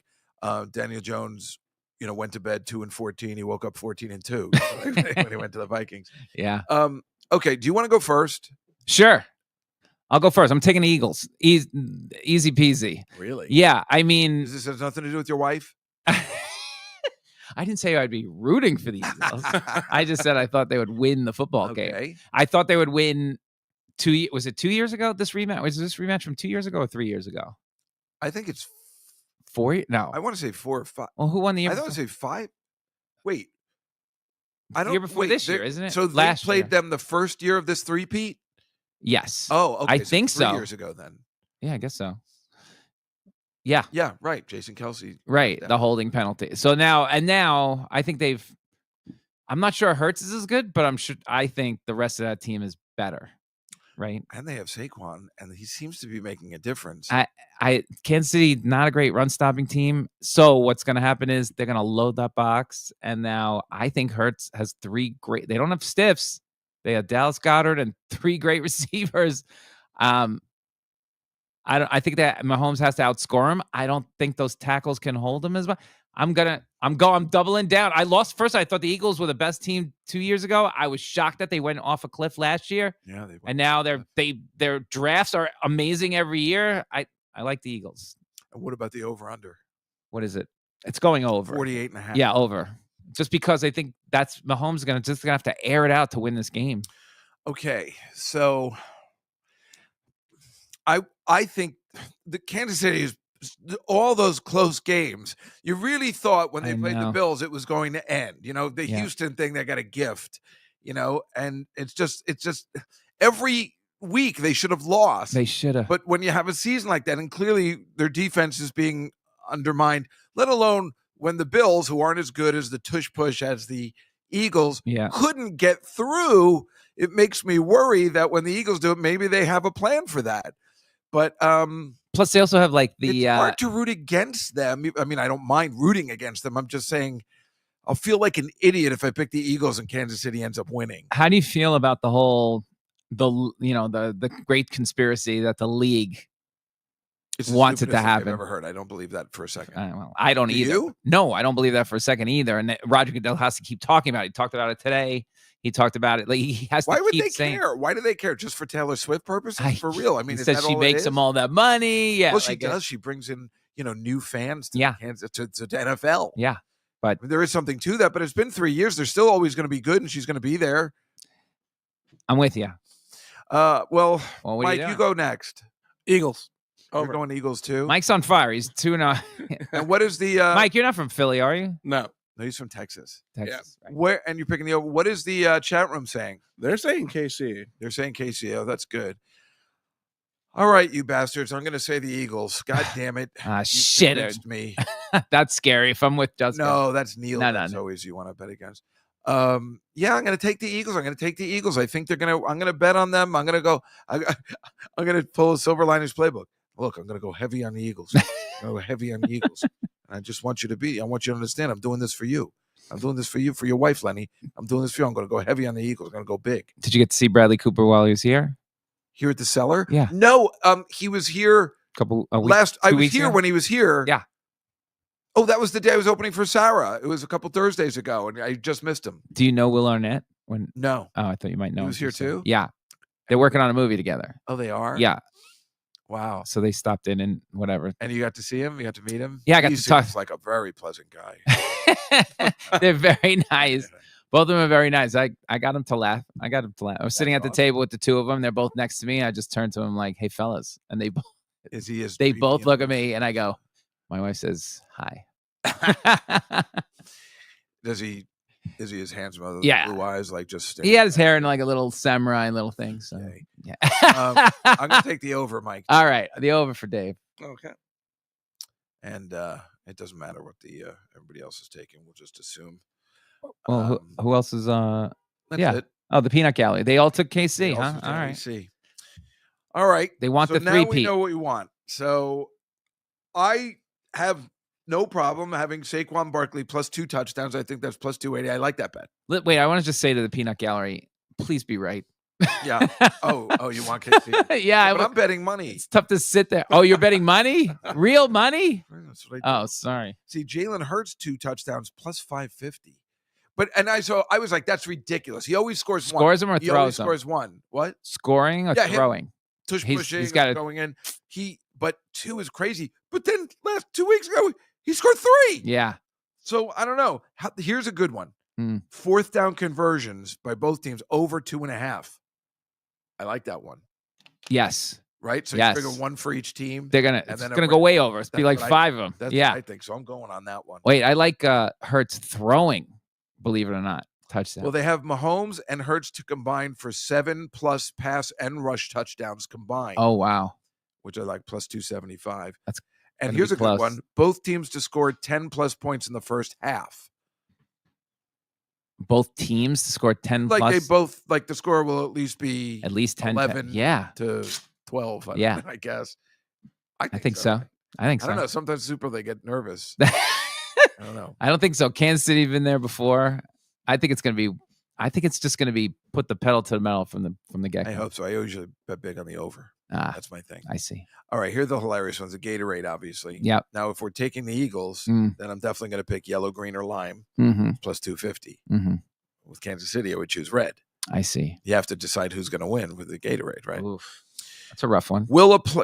Speaker 1: Daniel Jones, went to bed 2-14. He woke up 14-2 when he went to the Vikings.
Speaker 3: Yeah.
Speaker 1: Okay. Do you want to go first?
Speaker 3: Sure. I'll go first. I'm taking the Eagles. Easy peasy.
Speaker 1: Really?
Speaker 3: Yeah. I mean,
Speaker 1: this has nothing to do with your wife?
Speaker 3: I didn't say I'd be rooting for the Eagles. I just said I thought they would win the football game. I thought they would win. Was it 2 years ago? This rematch was this rematch from 2 years ago or 3 years ago?
Speaker 1: I think it's
Speaker 3: 4. No,
Speaker 1: I want to say 4 or 5.
Speaker 3: Well, who won the year?
Speaker 1: I thought I say 5. Wait, I don't.
Speaker 3: Year before this year, isn't it?
Speaker 1: So they played them the first year of this three-peat.
Speaker 3: Yes.
Speaker 1: Oh, okay.
Speaker 3: I think so.
Speaker 1: 3 years ago, then.
Speaker 3: Yeah, I guess so. Yeah.
Speaker 1: Yeah. Right. Jason Kelsey.
Speaker 3: Right.
Speaker 1: Yeah.
Speaker 3: The holding penalty. So now I think I'm not sure Hurts is as good, but I think the rest of that team is better. Right.
Speaker 1: And they have Saquon, and he seems to be making a difference.
Speaker 3: Kansas City, not a great run stopping team. So what's going to happen is they're going to load that box. And now I think Hurts has 3 great, they don't have stiffs. They have Dallas Goedert and 3 great receivers. I I think that Mahomes has to outscore him. I don't think those tackles can hold him as much. I'm doubling down. I thought the Eagles were the best team 2 years ago. I was shocked that they went off a cliff last year.
Speaker 1: Yeah, they went
Speaker 3: and now
Speaker 1: off a cliff.
Speaker 3: their drafts are amazing every year. I like the Eagles.
Speaker 1: And what about the over-under?
Speaker 3: What is it? It's going over.
Speaker 1: 48.5.
Speaker 3: Yeah, over. Just because I think that's Mahomes gonna have to air it out to win this game.
Speaker 1: Okay, so I think the Kansas City is all those close games. You really thought when they played the Bills it was going to end. The Houston thing, they got a gift. And it's just every week they should have lost.
Speaker 3: They should have.
Speaker 1: But when you have a season like that, and clearly their defense is being undermined, let alone when the Bills, who aren't as good as the tush push as the Eagles, couldn't get through, it makes me worry that when the Eagles do it, maybe they have a plan for that. But
Speaker 3: plus they also have like the
Speaker 1: it's hard to root against them. I mean, I don't mind rooting against them. I'm just saying I'll feel like an idiot if I pick the Eagles and Kansas City ends up winning.
Speaker 3: How do you feel about the whole the great conspiracy that the league wants it to happen?
Speaker 1: I've never heard. I don't believe that for a second.
Speaker 3: I don't either.
Speaker 1: You?
Speaker 3: No, I don't believe that for a second either. And Roger Goodell has to keep talking about it. He talked about it today. He talked about it. Like he has to keep saying. Why would they
Speaker 1: care? Why do they care? Just for Taylor Swift purposes? For real? I mean,
Speaker 3: he says she makes them all that money. Yeah,
Speaker 1: well, she does. She brings in new fans to Kansas, to NFL.
Speaker 3: Yeah, but
Speaker 1: I mean, there is something to that. But it's been 3 years. They're still always going to be good, and she's going to be there.
Speaker 3: I'm with you.
Speaker 1: Well, Mike, you go next.
Speaker 2: Eagles.
Speaker 1: We're going Eagles too.
Speaker 3: Mike's on fire. He's 2-0.
Speaker 1: And what is the
Speaker 3: Mike? You're not from Philly, are you?
Speaker 2: No,
Speaker 1: he's from Texas.
Speaker 3: Texas.
Speaker 1: Yeah. Right. Where? And you're picking the over. What is the chat room saying?
Speaker 2: They're saying KC.
Speaker 1: They're saying KC. Oh, that's good. All right, you bastards. I'm going to say the Eagles. God damn it!
Speaker 3: Shit,
Speaker 1: convinced me.
Speaker 3: That's scary. If I'm with Juskow.
Speaker 1: No, that's Neil. That's always you want to bet against. Yeah, I'm going to take the Eagles. I think I'm going to bet on them. I'm going to go. I'm going to pull a Silver Linings playbook. Look, I'm going to go heavy on the Eagles. I'm going to go heavy on the Eagles. And I just want you to understand. I'm doing this for you. I'm doing this for you, for your wife, Lenny. I'm doing this for you. I'm going to go heavy on the Eagles. I'm going to go big.
Speaker 3: Did you get to see Bradley Cooper while he was here?
Speaker 1: Here at the Cellar?
Speaker 3: Yeah.
Speaker 1: No, he was here
Speaker 3: I was
Speaker 1: here when he was here.
Speaker 3: Yeah.
Speaker 1: Oh, that was the day I was opening for Sarah. It was a couple Thursdays ago, and I just missed him.
Speaker 3: Do you know Will Arnett?
Speaker 1: No.
Speaker 3: Oh, I thought you might know.
Speaker 1: He was here too?
Speaker 3: Yeah. They're working on a movie together.
Speaker 1: Oh, they are?
Speaker 3: Yeah.
Speaker 1: Wow.
Speaker 3: So they stopped in and whatever.
Speaker 1: And you got to see him? You got to meet him?
Speaker 3: Yeah, I got to talk.
Speaker 1: He's like a very pleasant guy.
Speaker 3: They're very nice. Both of them are very nice. I got him to laugh. I was sitting at the table with the two of them. They're both next to me. I just turned to them like, "Hey, fellas," and they both look at me, and I go. My wife says, "Hi."
Speaker 1: Is he his handsome with blue eyes, like just?
Speaker 3: He had his hair in like a little samurai little thing. So yeah.
Speaker 1: I'm gonna take the over, Mike.
Speaker 3: All right, the over for Dave.
Speaker 2: Okay.
Speaker 1: And it doesn't matter what the everybody else is taking. We'll just assume.
Speaker 3: Well, who else is?
Speaker 1: That's it.
Speaker 3: Oh, the Peanut Gallery. They all took KC, huh? All right.
Speaker 1: KC. All right.
Speaker 3: They want the
Speaker 1: now
Speaker 3: three-peat.
Speaker 1: we know what we want. So I have no problem having Saquon Barkley plus 2 touchdowns. I think that's plus 280. I like that bet.
Speaker 3: Wait, I want to just say to the Peanut Gallery, please be right.
Speaker 1: Yeah. Oh, you want KC?
Speaker 3: Yeah,
Speaker 1: but I'm betting money.
Speaker 3: It's tough to sit there. Oh, you're betting money? Real money?
Speaker 1: That's what I do.
Speaker 3: Oh, sorry.
Speaker 1: See, Jalen Hurts 2 touchdowns plus 550. But I was like, that's ridiculous. He always scores one.
Speaker 3: Scores them or
Speaker 1: he
Speaker 3: throws
Speaker 1: always
Speaker 3: them?
Speaker 1: Scores one. What?
Speaker 3: Scoring or throwing?
Speaker 1: Tush pushing, he's got going in. But 2 is crazy. But then last 2 weeks ago, he scored 3.
Speaker 3: Yeah.
Speaker 1: So I don't know. Here's a good one. 4th down conversions by both teams over 2.5. I like that one.
Speaker 3: Yes.
Speaker 1: Right? So you figure 1 for each team.
Speaker 3: It's gonna go way over. It's be like 5 of them.
Speaker 1: That's what I think. So I'm going on that one.
Speaker 3: Wait, I like Hurts throwing, believe it or not. Touchdown.
Speaker 1: Well, they have Mahomes and Hurts to combine for 7+ pass and rush touchdowns combined.
Speaker 3: Oh, wow.
Speaker 1: Which I like plus 275.
Speaker 3: And
Speaker 1: here's a good one. Both teams to score 10+ points in the first half.
Speaker 3: Both teams to score 10+?
Speaker 1: Like they both, like the score will at least be
Speaker 3: 10,
Speaker 1: 11
Speaker 3: yeah.
Speaker 1: to 12, I guess.
Speaker 3: I think so. I think so.
Speaker 1: I don't know. Sometimes Super, they get nervous. I don't know.
Speaker 3: I don't think so. Kansas City been there before. I think it's just going to be put the pedal to the metal from the get-go.
Speaker 1: I hope so. I usually bet big on the over. That's my thing.
Speaker 3: I see.
Speaker 1: All right, here are the hilarious ones. The Gatorade, obviously.
Speaker 3: Yep.
Speaker 1: Now, if we're taking the Eagles,
Speaker 3: Mm.
Speaker 1: then I'm definitely going to pick yellow, green, or lime,
Speaker 3: Mm-hmm.
Speaker 1: plus 250.
Speaker 3: Mm-hmm.
Speaker 1: With Kansas City, I would choose red.
Speaker 3: I see.
Speaker 1: You have to decide who's going to win with the Gatorade, right?
Speaker 3: Oof. That's a rough one.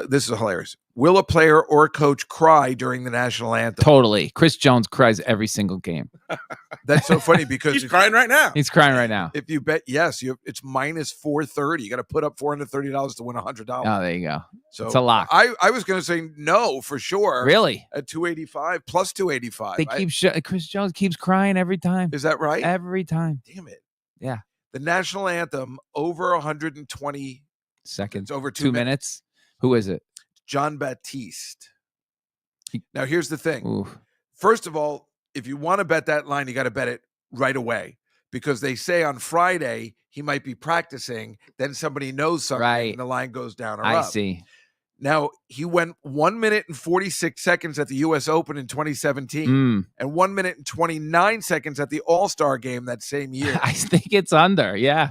Speaker 1: This is hilarious. Will a player or coach cry during the national anthem?
Speaker 3: Totally. Chris Jones cries every single game.
Speaker 1: That's so funny because
Speaker 2: He's crying right now.
Speaker 3: He's crying right now.
Speaker 1: if you bet yes, it's minus 430. You got to put up $430 to win $100.
Speaker 3: Oh, there you go.
Speaker 1: So
Speaker 3: It's a lock.
Speaker 1: I was going to say no for sure.
Speaker 3: Really?
Speaker 1: At 285 plus 285.
Speaker 3: They keep Chris Jones keeps crying every time.
Speaker 1: Is that right?
Speaker 3: Every time.
Speaker 1: Damn it.
Speaker 3: Yeah.
Speaker 1: The national anthem over 120
Speaker 3: Seconds.
Speaker 1: It's over
Speaker 3: 2 minutes. Who is it?
Speaker 1: John Baptiste. Now here's the thing.
Speaker 3: Oof.
Speaker 1: First of all, if you want to bet that line, you got to bet it right away because they say on Friday he might be practicing. Then somebody knows something,
Speaker 3: Right.
Speaker 1: and the line goes down or
Speaker 3: I
Speaker 1: up.
Speaker 3: see.
Speaker 1: Now he went 1 minute and 46 seconds at the U.S. Open in 2017, and 1 minute and 29 seconds at the All-Star Game that same year.
Speaker 3: I think it's under. Yeah.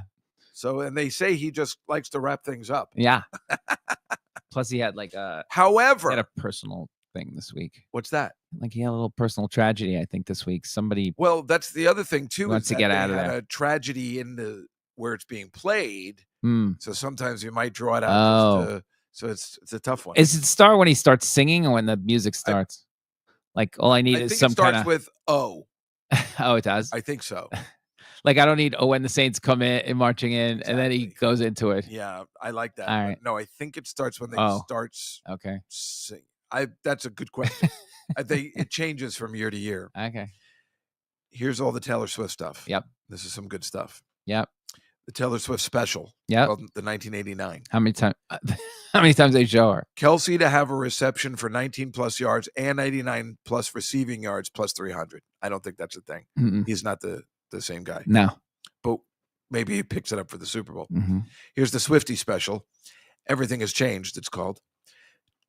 Speaker 1: So, and they say he just likes to wrap things up.
Speaker 3: Yeah. Plus, he had
Speaker 1: However,
Speaker 3: he had a personal thing this week.
Speaker 1: what's that?
Speaker 3: Like he had a little personal tragedy, I think, this week. Somebody
Speaker 1: Well, that's the other thing too.
Speaker 3: Wants
Speaker 1: is
Speaker 3: to
Speaker 1: that
Speaker 3: get
Speaker 1: they
Speaker 3: out of
Speaker 1: had
Speaker 3: there.
Speaker 1: a tragedy in where it's being played.
Speaker 3: Mm.
Speaker 1: So sometimes you might draw it out. So it's a tough one.
Speaker 3: Is it start when he starts singing or when the music starts? Like all I need
Speaker 1: I
Speaker 3: is
Speaker 1: think
Speaker 3: some
Speaker 1: it starts
Speaker 3: kind of.
Speaker 1: with O.
Speaker 3: Oh, it does.
Speaker 1: I think so.
Speaker 3: Like I don't need when the Saints come in and marching in, and then he
Speaker 1: Exactly.
Speaker 3: goes into it.
Speaker 1: Yeah, I like that.
Speaker 3: All
Speaker 1: but
Speaker 3: right.
Speaker 1: No, I think it starts when they start
Speaker 3: Okay.
Speaker 1: sing. That's a good question. I think it changes from year to year.
Speaker 3: Okay.
Speaker 1: Here's all the Taylor Swift stuff.
Speaker 3: Yep.
Speaker 1: This is some good stuff.
Speaker 3: Yep.
Speaker 1: The Taylor Swift special.
Speaker 3: Yep.
Speaker 1: Called the 1989.
Speaker 3: How many times? How many times they show her?
Speaker 1: Kelsey to have a reception for 19 plus yards and 89 plus receiving yards plus 300. I don't think that's a thing.
Speaker 3: Mm-mm.
Speaker 1: He's not the same guy.
Speaker 3: No.
Speaker 1: But maybe he picks it up for the Super Bowl.
Speaker 3: Mm-hmm.
Speaker 1: Here's the Swiftie special. Everything has changed, it's called.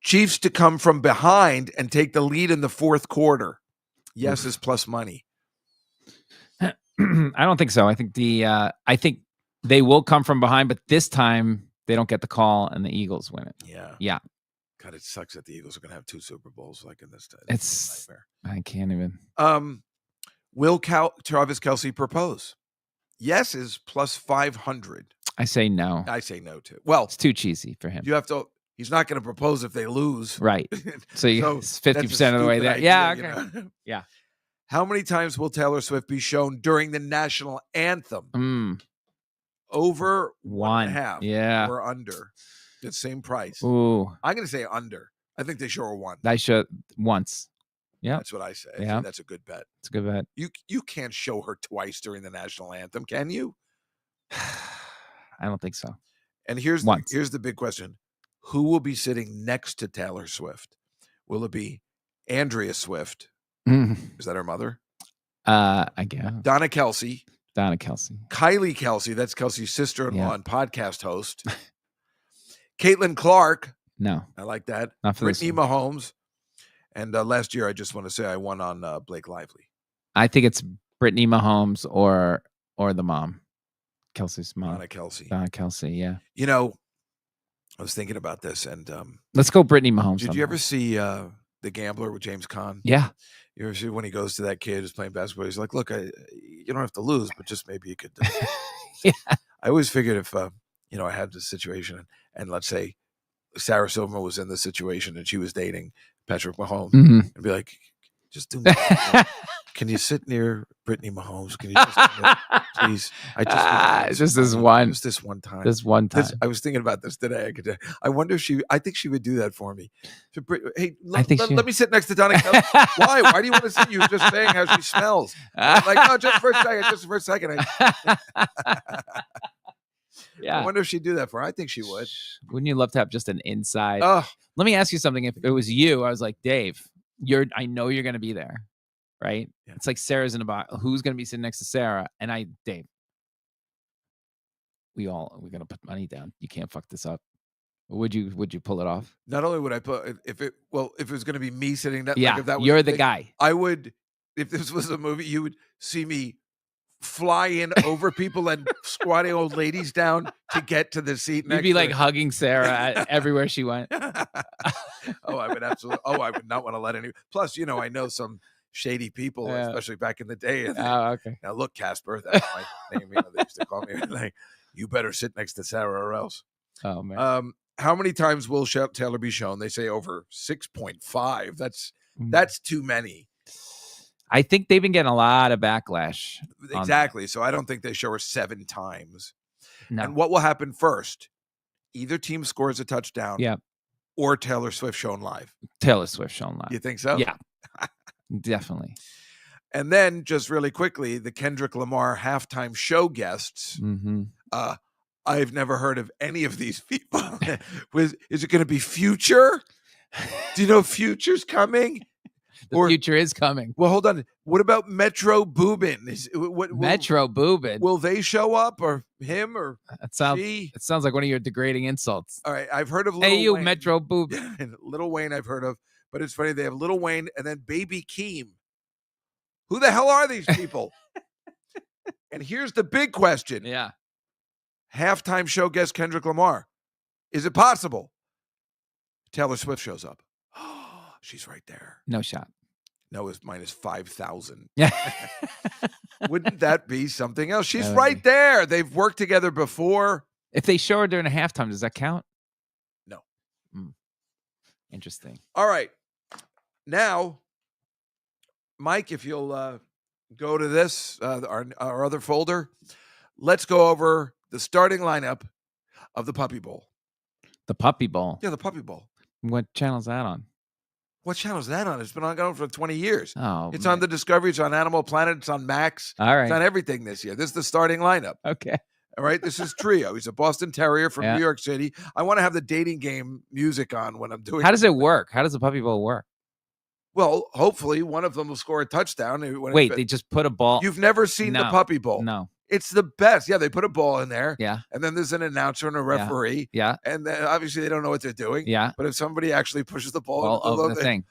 Speaker 1: Chiefs to come from behind and take the lead in the fourth quarter. Yes is plus money.
Speaker 3: I don't think so. I think I think they will come from behind, but this time they don't get the call and the Eagles win it.
Speaker 1: Yeah.
Speaker 3: Yeah.
Speaker 1: God, it sucks that the Eagles are going to have 2 Super Bowls like in this.
Speaker 3: It's
Speaker 1: nightmare.
Speaker 3: I can't even.
Speaker 1: Will Travis Kelce propose? Yes is plus 500.
Speaker 3: I say no.
Speaker 1: I say no too. Well,
Speaker 3: It's too cheesy for him.
Speaker 1: you have to. He's not going to propose if they lose.
Speaker 3: Right. So it's 50% of the way there.
Speaker 1: Idea,
Speaker 3: Yeah.
Speaker 1: you
Speaker 3: Okay.
Speaker 1: know?
Speaker 3: Yeah.
Speaker 1: How many times will Taylor Swift be shown during the national anthem? Over 1.5.
Speaker 3: Yeah.
Speaker 1: Or under. The same price.
Speaker 3: Ooh.
Speaker 1: I'm going to say under. I think they show her 1.
Speaker 3: I should once. Yeah.
Speaker 1: That's what I say. I
Speaker 3: Yeah.
Speaker 1: think that's a good bet.
Speaker 3: It's a good bet.
Speaker 1: You can't show her twice during the national anthem, can you?
Speaker 3: I don't think so.
Speaker 1: And here's
Speaker 3: Once.
Speaker 1: the big question. Who will be sitting next to Taylor Swift? Will it be Andrea Swift? Is that her mother?
Speaker 3: I guess.
Speaker 1: Donna Kelsey.
Speaker 3: Donna Kelsey.
Speaker 1: Kylie Kelsey. That's Kelsey's sister-in-law
Speaker 3: Yeah.
Speaker 1: and podcast host. Caitlin Clark.
Speaker 3: No.
Speaker 1: I like that.
Speaker 3: Not for this
Speaker 1: Brittany
Speaker 3: one.
Speaker 1: Mahomes. And last year, I just want to say I won on Blake Lively.
Speaker 3: I think it's Brittany Mahomes or the mom. Kelsey's mom.
Speaker 1: Donna Kelsey.
Speaker 3: Donna Kelsey, yeah.
Speaker 1: You know, I was thinking about this, and
Speaker 3: Let's go Brittany Mahomes.
Speaker 1: did you ever see The Gambler with James Caan?
Speaker 3: Yeah.
Speaker 1: You ever see when he goes to that kid who's playing basketball? He's like, "Look, you don't have to lose, but just maybe you could."
Speaker 3: Yeah.
Speaker 1: I always figured if I had this situation, and let's say Sarah Silverman was in this situation and she was dating Patrick Mahomes,
Speaker 3: Mhm.
Speaker 1: and be like, "Just do nothing. Can you sit near Brittany Mahomes? Can you just please?
Speaker 3: Just this one.
Speaker 1: Just this one time.
Speaker 3: This one time.
Speaker 1: I was thinking about this today. I wonder if I think she would do that for me. So, hey,
Speaker 3: I think
Speaker 1: let me sit next to Donna Kelly. Why? Why do you want to sit? You were just saying how she smells. I'm like, no, just for a second.
Speaker 3: Yeah.
Speaker 1: I wonder if she'd do that for her. I think she would.
Speaker 3: Wouldn't you love to have just an inside?
Speaker 1: Oh,
Speaker 3: Let me ask you something. If it was you, I was like, Dave, I know you're going to be there, right?
Speaker 1: Yeah.
Speaker 3: It's like Sarah's in a box. Who's going to be sitting next to Sarah? And Dave, we're going to put money down. You can't fuck this up. Would you pull it off?
Speaker 1: not only would I put if it was going to be me sitting that,
Speaker 3: Yeah,
Speaker 1: like if that was
Speaker 3: you're
Speaker 1: a
Speaker 3: the
Speaker 1: thing,
Speaker 3: guy.
Speaker 1: I would. If this was a movie, you would see me fly in over people and squatting old ladies down to get to the seat next
Speaker 3: You'd be like
Speaker 1: to
Speaker 3: hugging Sarah everywhere she went.
Speaker 1: I would absolutely. Oh, I would not want to let any. Plus, I know some shady people,
Speaker 3: Yeah.
Speaker 1: especially back in the day. And
Speaker 3: Oh, okay.
Speaker 1: now look, Casper, that's my name. They used to call me like, you better sit next to Sarah or else.
Speaker 3: Oh man.
Speaker 1: How many times will Taylor be shown? They say over 6.5. That's too many.
Speaker 3: I think they've been getting a lot of backlash.
Speaker 1: Exactly. So I don't think they show her 7 times.
Speaker 3: No.
Speaker 1: And what will happen first? Either team scores a touchdown.
Speaker 3: Yeah.
Speaker 1: Or Taylor Swift shown live.
Speaker 3: Taylor Swift shown live.
Speaker 1: You think so?
Speaker 3: Yeah. Definitely.
Speaker 1: And then just really quickly, the Kendrick Lamar halftime show guests.
Speaker 3: Mm-hmm.
Speaker 1: I've never heard of any of these people. Is it going to be Future? Do you know Future's coming?
Speaker 3: The future is coming.
Speaker 1: Well, hold on. What about Metro Boomin?
Speaker 3: Metro Boomin.
Speaker 1: Will they show up, or him, or
Speaker 3: That sounds.
Speaker 1: she?
Speaker 3: It sounds like one of your degrading insults.
Speaker 1: All right, I've heard of Lil
Speaker 3: Hey, you
Speaker 1: Wayne.
Speaker 3: Metro Boomin.
Speaker 1: Lil Wayne I've heard of, but it's funny. They have Lil Wayne and then Baby Keem. Who the hell are these people? And here's the big question.
Speaker 3: Yeah.
Speaker 1: Halftime show guest Kendrick Lamar. Is it possible Taylor Swift shows up? Oh, she's right there.
Speaker 3: No shot.
Speaker 1: No, it's minus 5,000.
Speaker 3: Yeah.
Speaker 1: Wouldn't that be something else? She's
Speaker 3: That would
Speaker 1: right
Speaker 3: be.
Speaker 1: there. They've worked together before.
Speaker 3: If they show her during a halftime, does that count?
Speaker 1: No.
Speaker 3: Interesting.
Speaker 1: All right. Now, Mike, if you'll go to this, our other folder, let's go over the starting lineup of the Puppy Bowl.
Speaker 3: The Puppy Bowl.
Speaker 1: Yeah, the Puppy Bowl.
Speaker 3: What channel is that on?
Speaker 1: What channel is that on? It's been on for 20 years.
Speaker 3: Oh,
Speaker 1: It's on the Discovery. It's on Animal Planet. It's on Max.
Speaker 3: All
Speaker 1: It's on
Speaker 3: right.
Speaker 1: everything this year. This is the starting lineup.
Speaker 3: Okay.
Speaker 1: All right. This is Trio. He's a Boston Terrier from
Speaker 3: Yeah.
Speaker 1: New York City. I want to have the dating game music on when I'm doing
Speaker 3: How does it work? How does the Puppy Bowl work?
Speaker 1: Well, hopefully one of them will score a touchdown. When
Speaker 3: Wait, they just put a ball.
Speaker 1: You've never seen the
Speaker 3: No.
Speaker 1: Puppy Bowl.
Speaker 3: No.
Speaker 1: It's the best. Yeah, they put a ball in there.
Speaker 3: Yeah.
Speaker 1: And then there's an announcer and a referee.
Speaker 3: Yeah.
Speaker 1: And then obviously they don't know what they're doing.
Speaker 3: Yeah.
Speaker 1: But if somebody actually pushes the ball
Speaker 3: All
Speaker 1: into
Speaker 3: over the thing.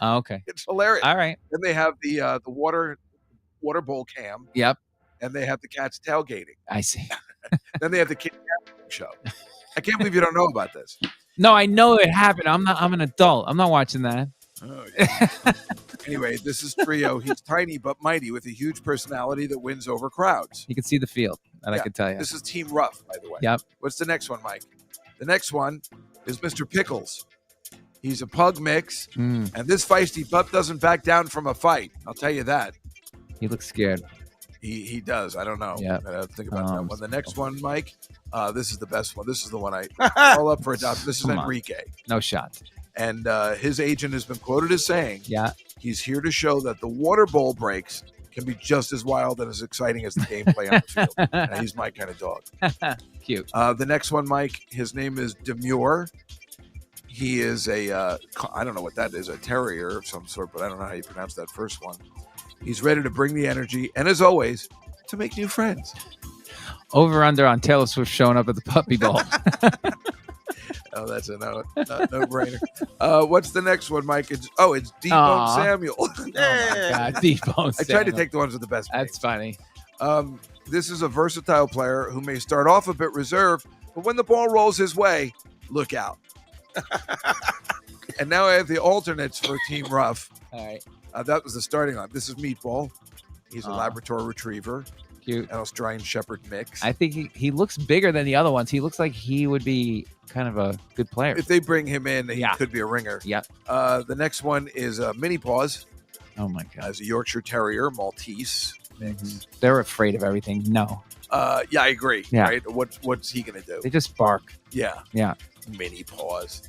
Speaker 3: Oh, okay.
Speaker 1: it's hilarious.
Speaker 3: All right.
Speaker 1: Then they have the water bowl cam.
Speaker 3: Yep.
Speaker 1: And they have the cats tailgating.
Speaker 3: I see.
Speaker 1: Then they have the kid show. I can't believe you don't know about this.
Speaker 3: No, I know it happened. I'm an adult. I'm not watching that.
Speaker 1: Oh, yeah. Anyway, this is Trio. He's tiny but mighty with a huge personality that wins over crowds.
Speaker 3: You can see the field. That I
Speaker 1: Yeah.
Speaker 3: can tell you.
Speaker 1: This is Team Rough, by the way.
Speaker 3: Yep.
Speaker 1: What's the next one, Mike? The next one is Mr. Pickles. He's a pug mix,
Speaker 3: Mm,
Speaker 1: and this feisty pup doesn't back down from a fight. I'll tell you that.
Speaker 3: he looks scared.
Speaker 1: He does. I don't know.
Speaker 3: Yep.
Speaker 1: I have to think about that one. The next
Speaker 3: so-
Speaker 1: one, Mike, this is the best one. This is the one I all up for adoption. This is
Speaker 3: Come on.
Speaker 1: Enrique.
Speaker 3: No shot.
Speaker 1: And his agent has been quoted as saying,
Speaker 3: Yeah.
Speaker 1: he's here to show that the water bowl breaks can be just as wild and as exciting as the gameplay on the field. And he's my kind of dog.
Speaker 3: Cute.
Speaker 1: The next one, Mike, his name is Demure. He is I don't know what that is, a terrier of some sort, but I don't know how you pronounce that first one. He's ready to bring the energy, and as always, to make new friends.
Speaker 3: Over under on Taylor Swift showing up at the Puppy Bowl.
Speaker 1: Oh, that's a no-brainer. What's the next one, Mike? It's Debo
Speaker 3: Aw.
Speaker 1: Samuel.
Speaker 3: Oh my God, Debo.
Speaker 1: I tried to take the ones with the best
Speaker 3: That's funny.
Speaker 1: names. This is a versatile player who may start off a bit reserved, but when the ball rolls his way, look out. And now I have the alternates for Team Rough.
Speaker 3: All right.
Speaker 1: That was the starting line. This is Meatball. He's a
Speaker 3: Aw.
Speaker 1: Labrador Retriever,
Speaker 3: Cute.
Speaker 1: an Australian Shepherd mix.
Speaker 3: I think he looks bigger than the other ones. He looks like he would be kind of a good player.
Speaker 1: If they bring him in, he
Speaker 3: Yeah.
Speaker 1: could be a ringer.
Speaker 3: Yep.
Speaker 1: The next one is Mini Paws
Speaker 3: Oh my God.
Speaker 1: as a Yorkshire Terrier, Maltese mix.
Speaker 3: Mhm. They're afraid of everything. No.
Speaker 1: Yeah, I agree.
Speaker 3: Yeah.
Speaker 1: Right? What's he gonna do?
Speaker 3: They just bark.
Speaker 1: Yeah.
Speaker 3: Yeah.
Speaker 1: Mini Paws.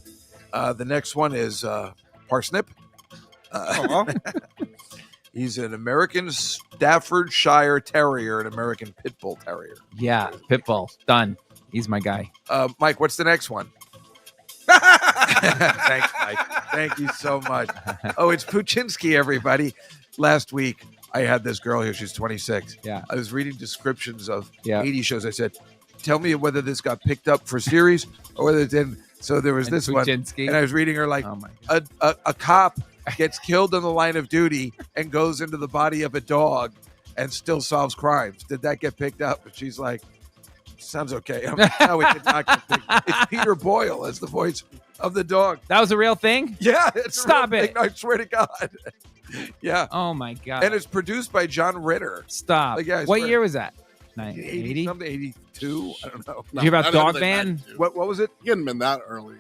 Speaker 1: The next one is Parsnip. He's an American Staffordshire Terrier, an American Pit Bull Terrier.
Speaker 3: Yeah. Pitbull. Done. He's my guy.
Speaker 1: Mike, what's the next one? Thanks, Mike. Thank you so much. Oh, it's Puchinski, everybody. Last week, I had this girl here. She's 26.
Speaker 3: Yeah.
Speaker 1: I was reading descriptions of
Speaker 3: Yeah.
Speaker 1: 80 shows. I said, tell me whether this got picked up for series or whether it didn't. So there was
Speaker 3: And
Speaker 1: this one.
Speaker 3: Puchinski.
Speaker 1: And I was reading her like,
Speaker 3: Oh my God.
Speaker 1: a cop gets killed in the line of duty and goes into the body of a dog. and still solves crimes. Did that get picked up? And she's like, sounds okay. No, it did not get picked up. It's Peter Boyle as the voice of the dog.
Speaker 3: That was a real thing?
Speaker 1: Yeah. It's a
Speaker 3: Stop
Speaker 1: real
Speaker 3: it.
Speaker 1: thing. I swear to God. Yeah.
Speaker 3: Oh, my God.
Speaker 1: And it's produced by John Ritter.
Speaker 3: Stop.
Speaker 1: Like, yeah, I
Speaker 3: What
Speaker 1: swear.
Speaker 3: year was that?
Speaker 1: 80
Speaker 3: 80?
Speaker 1: something, 82? I don't know.
Speaker 3: Did you hear about
Speaker 2: not
Speaker 3: Dog
Speaker 2: like
Speaker 3: Man?
Speaker 2: 92.
Speaker 1: What was it?
Speaker 2: He hadn't been that early.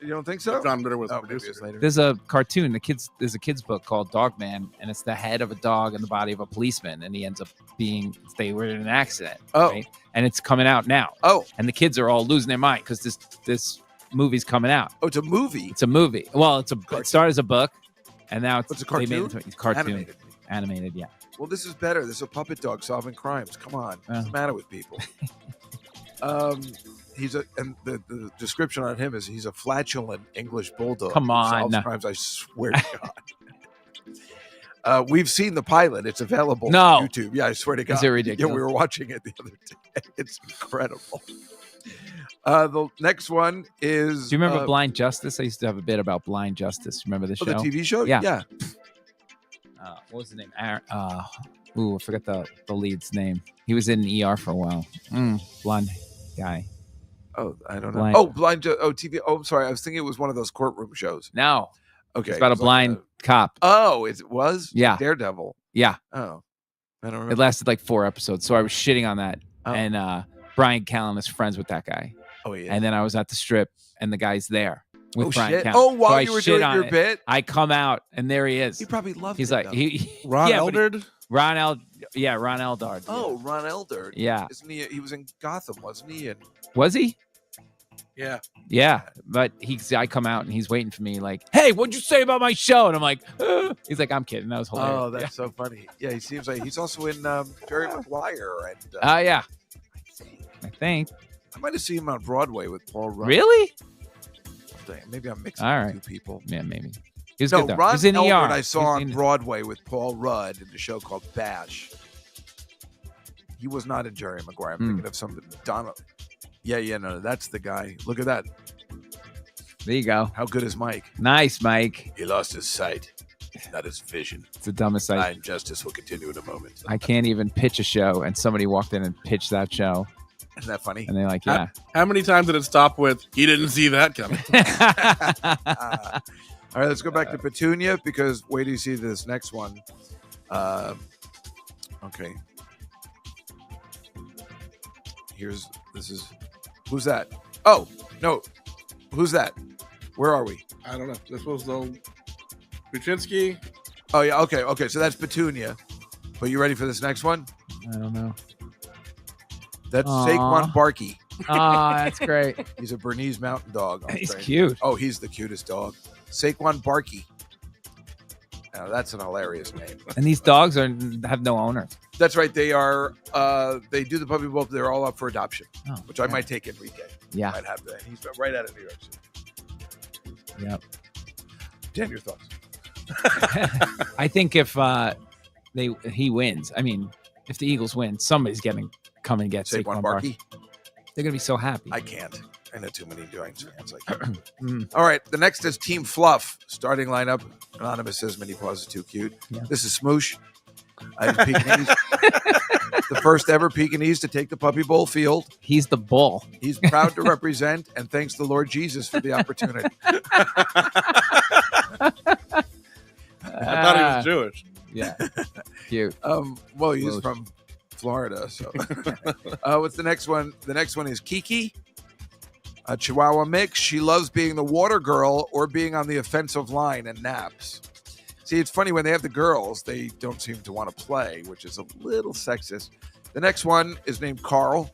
Speaker 1: You don't think so?
Speaker 2: John Ritter was
Speaker 1: Oh,
Speaker 2: the
Speaker 1: maybe
Speaker 2: producer.
Speaker 1: it's later.
Speaker 3: There's a cartoon. There's a kid's book called Dog Man, and it's the head of a dog and the body of a policeman, and he ends up they were in an accident.
Speaker 1: Oh.
Speaker 3: Right? And it's coming out now.
Speaker 1: Oh,
Speaker 3: And the kids are all losing their mind because this movie's coming out.
Speaker 1: it's a movie.
Speaker 3: It's a movie. Well, it started as a book, and now
Speaker 1: It's a
Speaker 3: they made
Speaker 1: cartoon?
Speaker 3: it into a cartoon.
Speaker 1: Animated.
Speaker 3: Animated, yeah.
Speaker 1: Well, this is better. This is a puppet dog solving crimes. Come on. What's the matter with people? And the description on him is he's a flatulent English bulldog.
Speaker 3: Come
Speaker 1: who
Speaker 3: on.
Speaker 1: solves crimes, I swear to God. We've seen the pilot. It's available
Speaker 3: No.
Speaker 1: on YouTube. Yeah, I swear to God.
Speaker 3: Is it ridiculous?
Speaker 1: Yeah, we were watching it the other day. It's incredible. The next one is.
Speaker 3: Do you remember Blind Justice? I used to have a bit about Blind Justice. Remember the show?
Speaker 1: the TV show?
Speaker 3: Yeah. What was the name? Aaron, I forgot the lead's name. He was in ER for a while. Blonde guy.
Speaker 1: Oh, I don't know.
Speaker 3: Blind.
Speaker 1: Oh, TV. Oh, I'm sorry. I was thinking it was one of those courtroom shows.
Speaker 3: No.
Speaker 1: Okay.
Speaker 3: It's about a
Speaker 1: It was like
Speaker 3: blind cop.
Speaker 1: Oh, it was?
Speaker 3: Yeah.
Speaker 1: Daredevil.
Speaker 3: Yeah.
Speaker 1: Oh, I don't
Speaker 3: It
Speaker 1: remember.
Speaker 3: lasted like 4 episodes. So I was shitting on that.
Speaker 1: Oh.
Speaker 3: And Brian Callen is friends with that guy.
Speaker 1: Oh, yeah.
Speaker 3: And then I was at the strip and the guy's there with
Speaker 1: Oh,
Speaker 3: Brian
Speaker 1: shit.
Speaker 3: Callen.
Speaker 1: Oh,
Speaker 3: So
Speaker 1: while
Speaker 3: I
Speaker 1: you were
Speaker 3: shit
Speaker 1: doing
Speaker 3: on
Speaker 1: your
Speaker 3: it.
Speaker 1: bit?
Speaker 3: I come out and there he is.
Speaker 1: He probably loved
Speaker 3: He's
Speaker 1: it.
Speaker 3: like,
Speaker 1: though.
Speaker 2: Ron
Speaker 3: yeah, but
Speaker 2: Eldard?
Speaker 3: Ron Eldard.
Speaker 1: Oh, Ron Eldard.
Speaker 3: Yeah.
Speaker 1: Isn't he was in Gotham, wasn't he? And
Speaker 3: Was he?
Speaker 2: Yeah.
Speaker 3: Yeah, but I come out and he's waiting for me like, hey, what'd you say about my show? And I'm like, he's like, I'm kidding. That was hilarious.
Speaker 1: oh, that's so funny. Yeah, he seems like he's also in Jerry Maguire. And
Speaker 3: Yeah. I think.
Speaker 1: I might have seen him on Broadway with Paul Rudd.
Speaker 3: Really?
Speaker 1: Maybe I'm mixing
Speaker 3: All
Speaker 1: the
Speaker 3: right.
Speaker 1: two people.
Speaker 3: Yeah, maybe. He was
Speaker 1: No,
Speaker 3: good though.
Speaker 1: Ron
Speaker 3: He was in
Speaker 1: Eldard
Speaker 3: ER.
Speaker 1: I saw
Speaker 3: He was
Speaker 1: on
Speaker 3: in-
Speaker 1: Broadway with Paul Rudd in a show called Bash. He was not in Jerry Maguire. I'm thinking of something. Donald. Yeah, no, that's the guy. Look at that.
Speaker 3: There you go.
Speaker 1: How good is Mike?
Speaker 3: Nice, Mike.
Speaker 1: He lost his sight, not his vision.
Speaker 3: It's the dumbest thing.
Speaker 1: Time justice will continue in a moment.
Speaker 3: I can't even pitch a show, and somebody walked in and pitched that show,
Speaker 1: Isn't that funny?
Speaker 3: and they're like, yeah.
Speaker 2: How many times did it stop with, he didn't see that coming?
Speaker 1: All right, let's go back to Petunia because wait till you see this next one. Okay. Who's that? Oh, no. Who's that? Where are we?
Speaker 2: I don't know. This was the Buczynski.
Speaker 1: Oh, yeah. Okay. So that's Petunia. But you ready for this next one?
Speaker 3: I don't know.
Speaker 1: That's
Speaker 3: Aw.
Speaker 1: Saquon Barkey.
Speaker 3: Oh, that's great.
Speaker 1: He's a Bernese Mountain Dog. on
Speaker 3: He's
Speaker 1: train.
Speaker 3: cute.
Speaker 1: Oh, he's the cutest dog. Saquon Barkey. Now, that's an hilarious name.
Speaker 3: And these dogs have no owner.
Speaker 1: That's right. They are. They do the puppy bowl. They're all up for adoption,
Speaker 3: Oh,
Speaker 1: which I might take Enrique.
Speaker 3: Yeah.
Speaker 1: Might have that. He's right out of New York City.
Speaker 3: Yep.
Speaker 1: Dan, your thoughts?
Speaker 3: I think if he wins, I mean, if the Eagles win, somebody's come and get
Speaker 1: Saquon
Speaker 3: Saquon
Speaker 1: Barkey.
Speaker 3: They're gonna be so happy.
Speaker 1: I can't. I know too many Giants fans. I can't. All right. The next is Team Fluff. Starting lineup. Anonymous says Mini Paws is too cute.
Speaker 3: Yeah.
Speaker 1: This is Smoosh. I'm Pekingese. The first ever Pekingese to take the Puppy Bowl field.
Speaker 3: He's the bull.
Speaker 1: He's proud to represent and thanks the Lord Jesus for the opportunity.
Speaker 2: I thought he was Jewish.
Speaker 3: Yeah. Cute.
Speaker 1: Well, he's
Speaker 3: Close.
Speaker 1: from Florida. So, what's the next one? The next one is Kiki, a Chihuahua mix. She loves being the water girl or being on the offensive line and naps. See, it's funny when they have the girls, they don't seem to want to play, which is a little sexist. The next one is named Carl.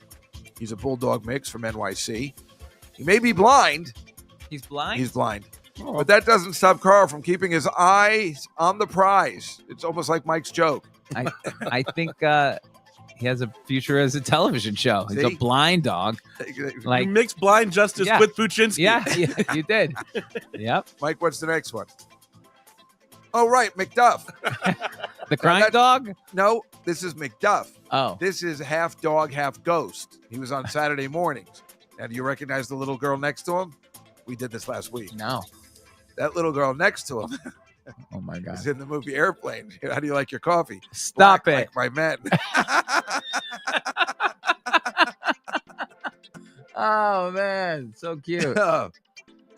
Speaker 1: He's a bulldog mix from NYC. He may be blind.
Speaker 3: He's blind.
Speaker 1: He's blind. But that doesn't stop Carl from keeping his eyes on the prize. It's almost like Mike's joke.
Speaker 3: I think he has a future as a television show. He's
Speaker 1: See?
Speaker 3: a blind dog. Like,
Speaker 2: You mixed Blind Justice
Speaker 3: Yeah.
Speaker 2: with Buczynski.
Speaker 3: yeah, you did. Yep.
Speaker 1: Mike, what's the next one? Oh, right, McDuff.
Speaker 3: The crying
Speaker 1: that-
Speaker 3: dog.
Speaker 1: No, this is McDuff.
Speaker 3: Oh,
Speaker 1: This is half dog, half ghost. He was on Saturday mornings. Now, do you recognize the little girl next to him? We did this last week.
Speaker 3: no.
Speaker 1: That little girl next to him
Speaker 3: Oh my God.
Speaker 1: It's in the movie Airplane. How do you like your coffee?
Speaker 3: Stop
Speaker 1: Black,
Speaker 3: it.
Speaker 1: like my men.
Speaker 3: Oh man, so cute.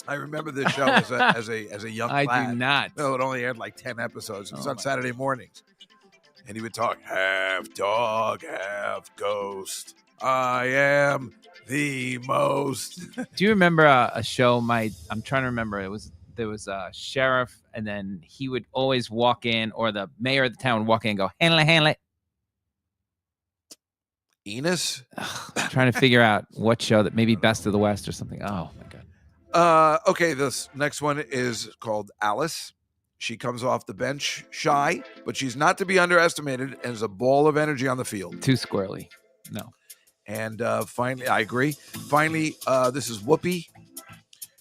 Speaker 1: I remember this show as a young
Speaker 3: I
Speaker 1: lad.
Speaker 3: do not.
Speaker 1: No, it only had like 10 episodes. It was
Speaker 3: Oh
Speaker 1: on
Speaker 3: my
Speaker 1: Saturday mornings. And he would talk, half dog, half ghost. I am the most.
Speaker 3: Do you remember a show? I'm trying to remember. There was a sheriff, and then he would always walk in, or the mayor of the town would walk in and go, handle it.
Speaker 1: Enos?
Speaker 3: I'm trying to figure out what show that maybe Best of the West or something. Oh my God.
Speaker 1: Okay, this next one is called Alice. She comes off the bench shy, but she's not to be underestimated and is a ball of energy on the field.
Speaker 3: Too squirrely. No.
Speaker 1: And finally, I agree. Finally, this is Whoopi.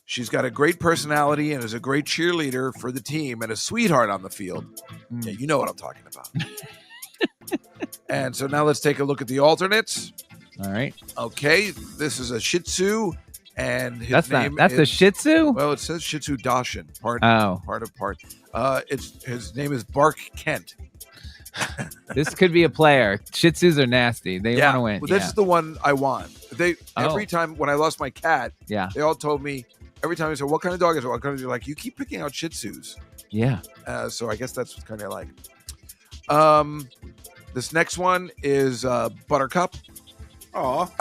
Speaker 1: She's got a great personality and is a great cheerleader for the team and a sweetheart on the field.
Speaker 3: Mm.
Speaker 1: Yeah, you know what I'm talking about. And so now let's take a look at the alternates.
Speaker 3: All right.
Speaker 1: Okay, this is a Shih Tzu, and his
Speaker 3: That's
Speaker 1: name
Speaker 3: that's
Speaker 1: is,
Speaker 3: a Shih Tzu.
Speaker 1: Well, it says Shih Tzu Dachshund. Part. His name is Bark Kent.
Speaker 3: This could be a player. Shih Tzus are nasty. They want to win.
Speaker 1: Well, this is the one I want. Every time when I lost my cat, they all told me every time I said, "What kind of dog is it?" What kind of dog? Like, you keep picking out Shih Tzus.
Speaker 3: Yeah.
Speaker 1: So I guess that's kind of like. This next one is Buttercup.
Speaker 2: Oh.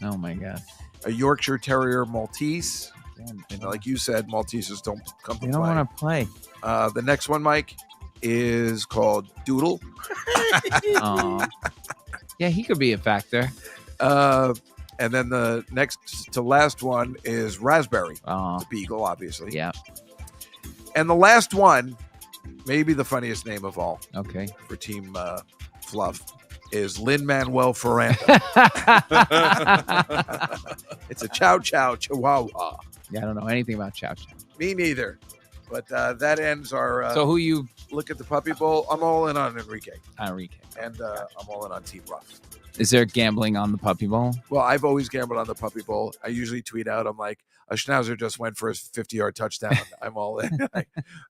Speaker 3: Oh my God.
Speaker 1: A Yorkshire Terrier Maltese.
Speaker 3: Damn,
Speaker 1: And like you said, Malteses don't come to
Speaker 3: they don't want to play.
Speaker 1: The next one, Mike, is called Doodle.
Speaker 3: Yeah, he could be a factor.
Speaker 1: And then the next to last one is Raspberry.
Speaker 3: Oh,
Speaker 1: The beagle, obviously.
Speaker 3: yeah.
Speaker 1: And the last one, maybe the funniest name of all
Speaker 3: Okay.
Speaker 1: for Team Fluff, is Lin-Manuel Ferranda. It's a Chow Chow Chihuahua.
Speaker 3: Yeah, I don't know anything about Chow Chow.
Speaker 1: Me neither. But that ends our
Speaker 3: So who you?
Speaker 1: look at the Puppy Bowl. I'm all in on Enrique.
Speaker 3: Enrique.
Speaker 1: And I'm all in on Team Ruff.
Speaker 3: Is there gambling on the Puppy Bowl?
Speaker 1: Well, I've always gambled on the Puppy Bowl. I usually tweet out, I'm like, a Schnauzer just went for his 50-yard touchdown. I'm all in.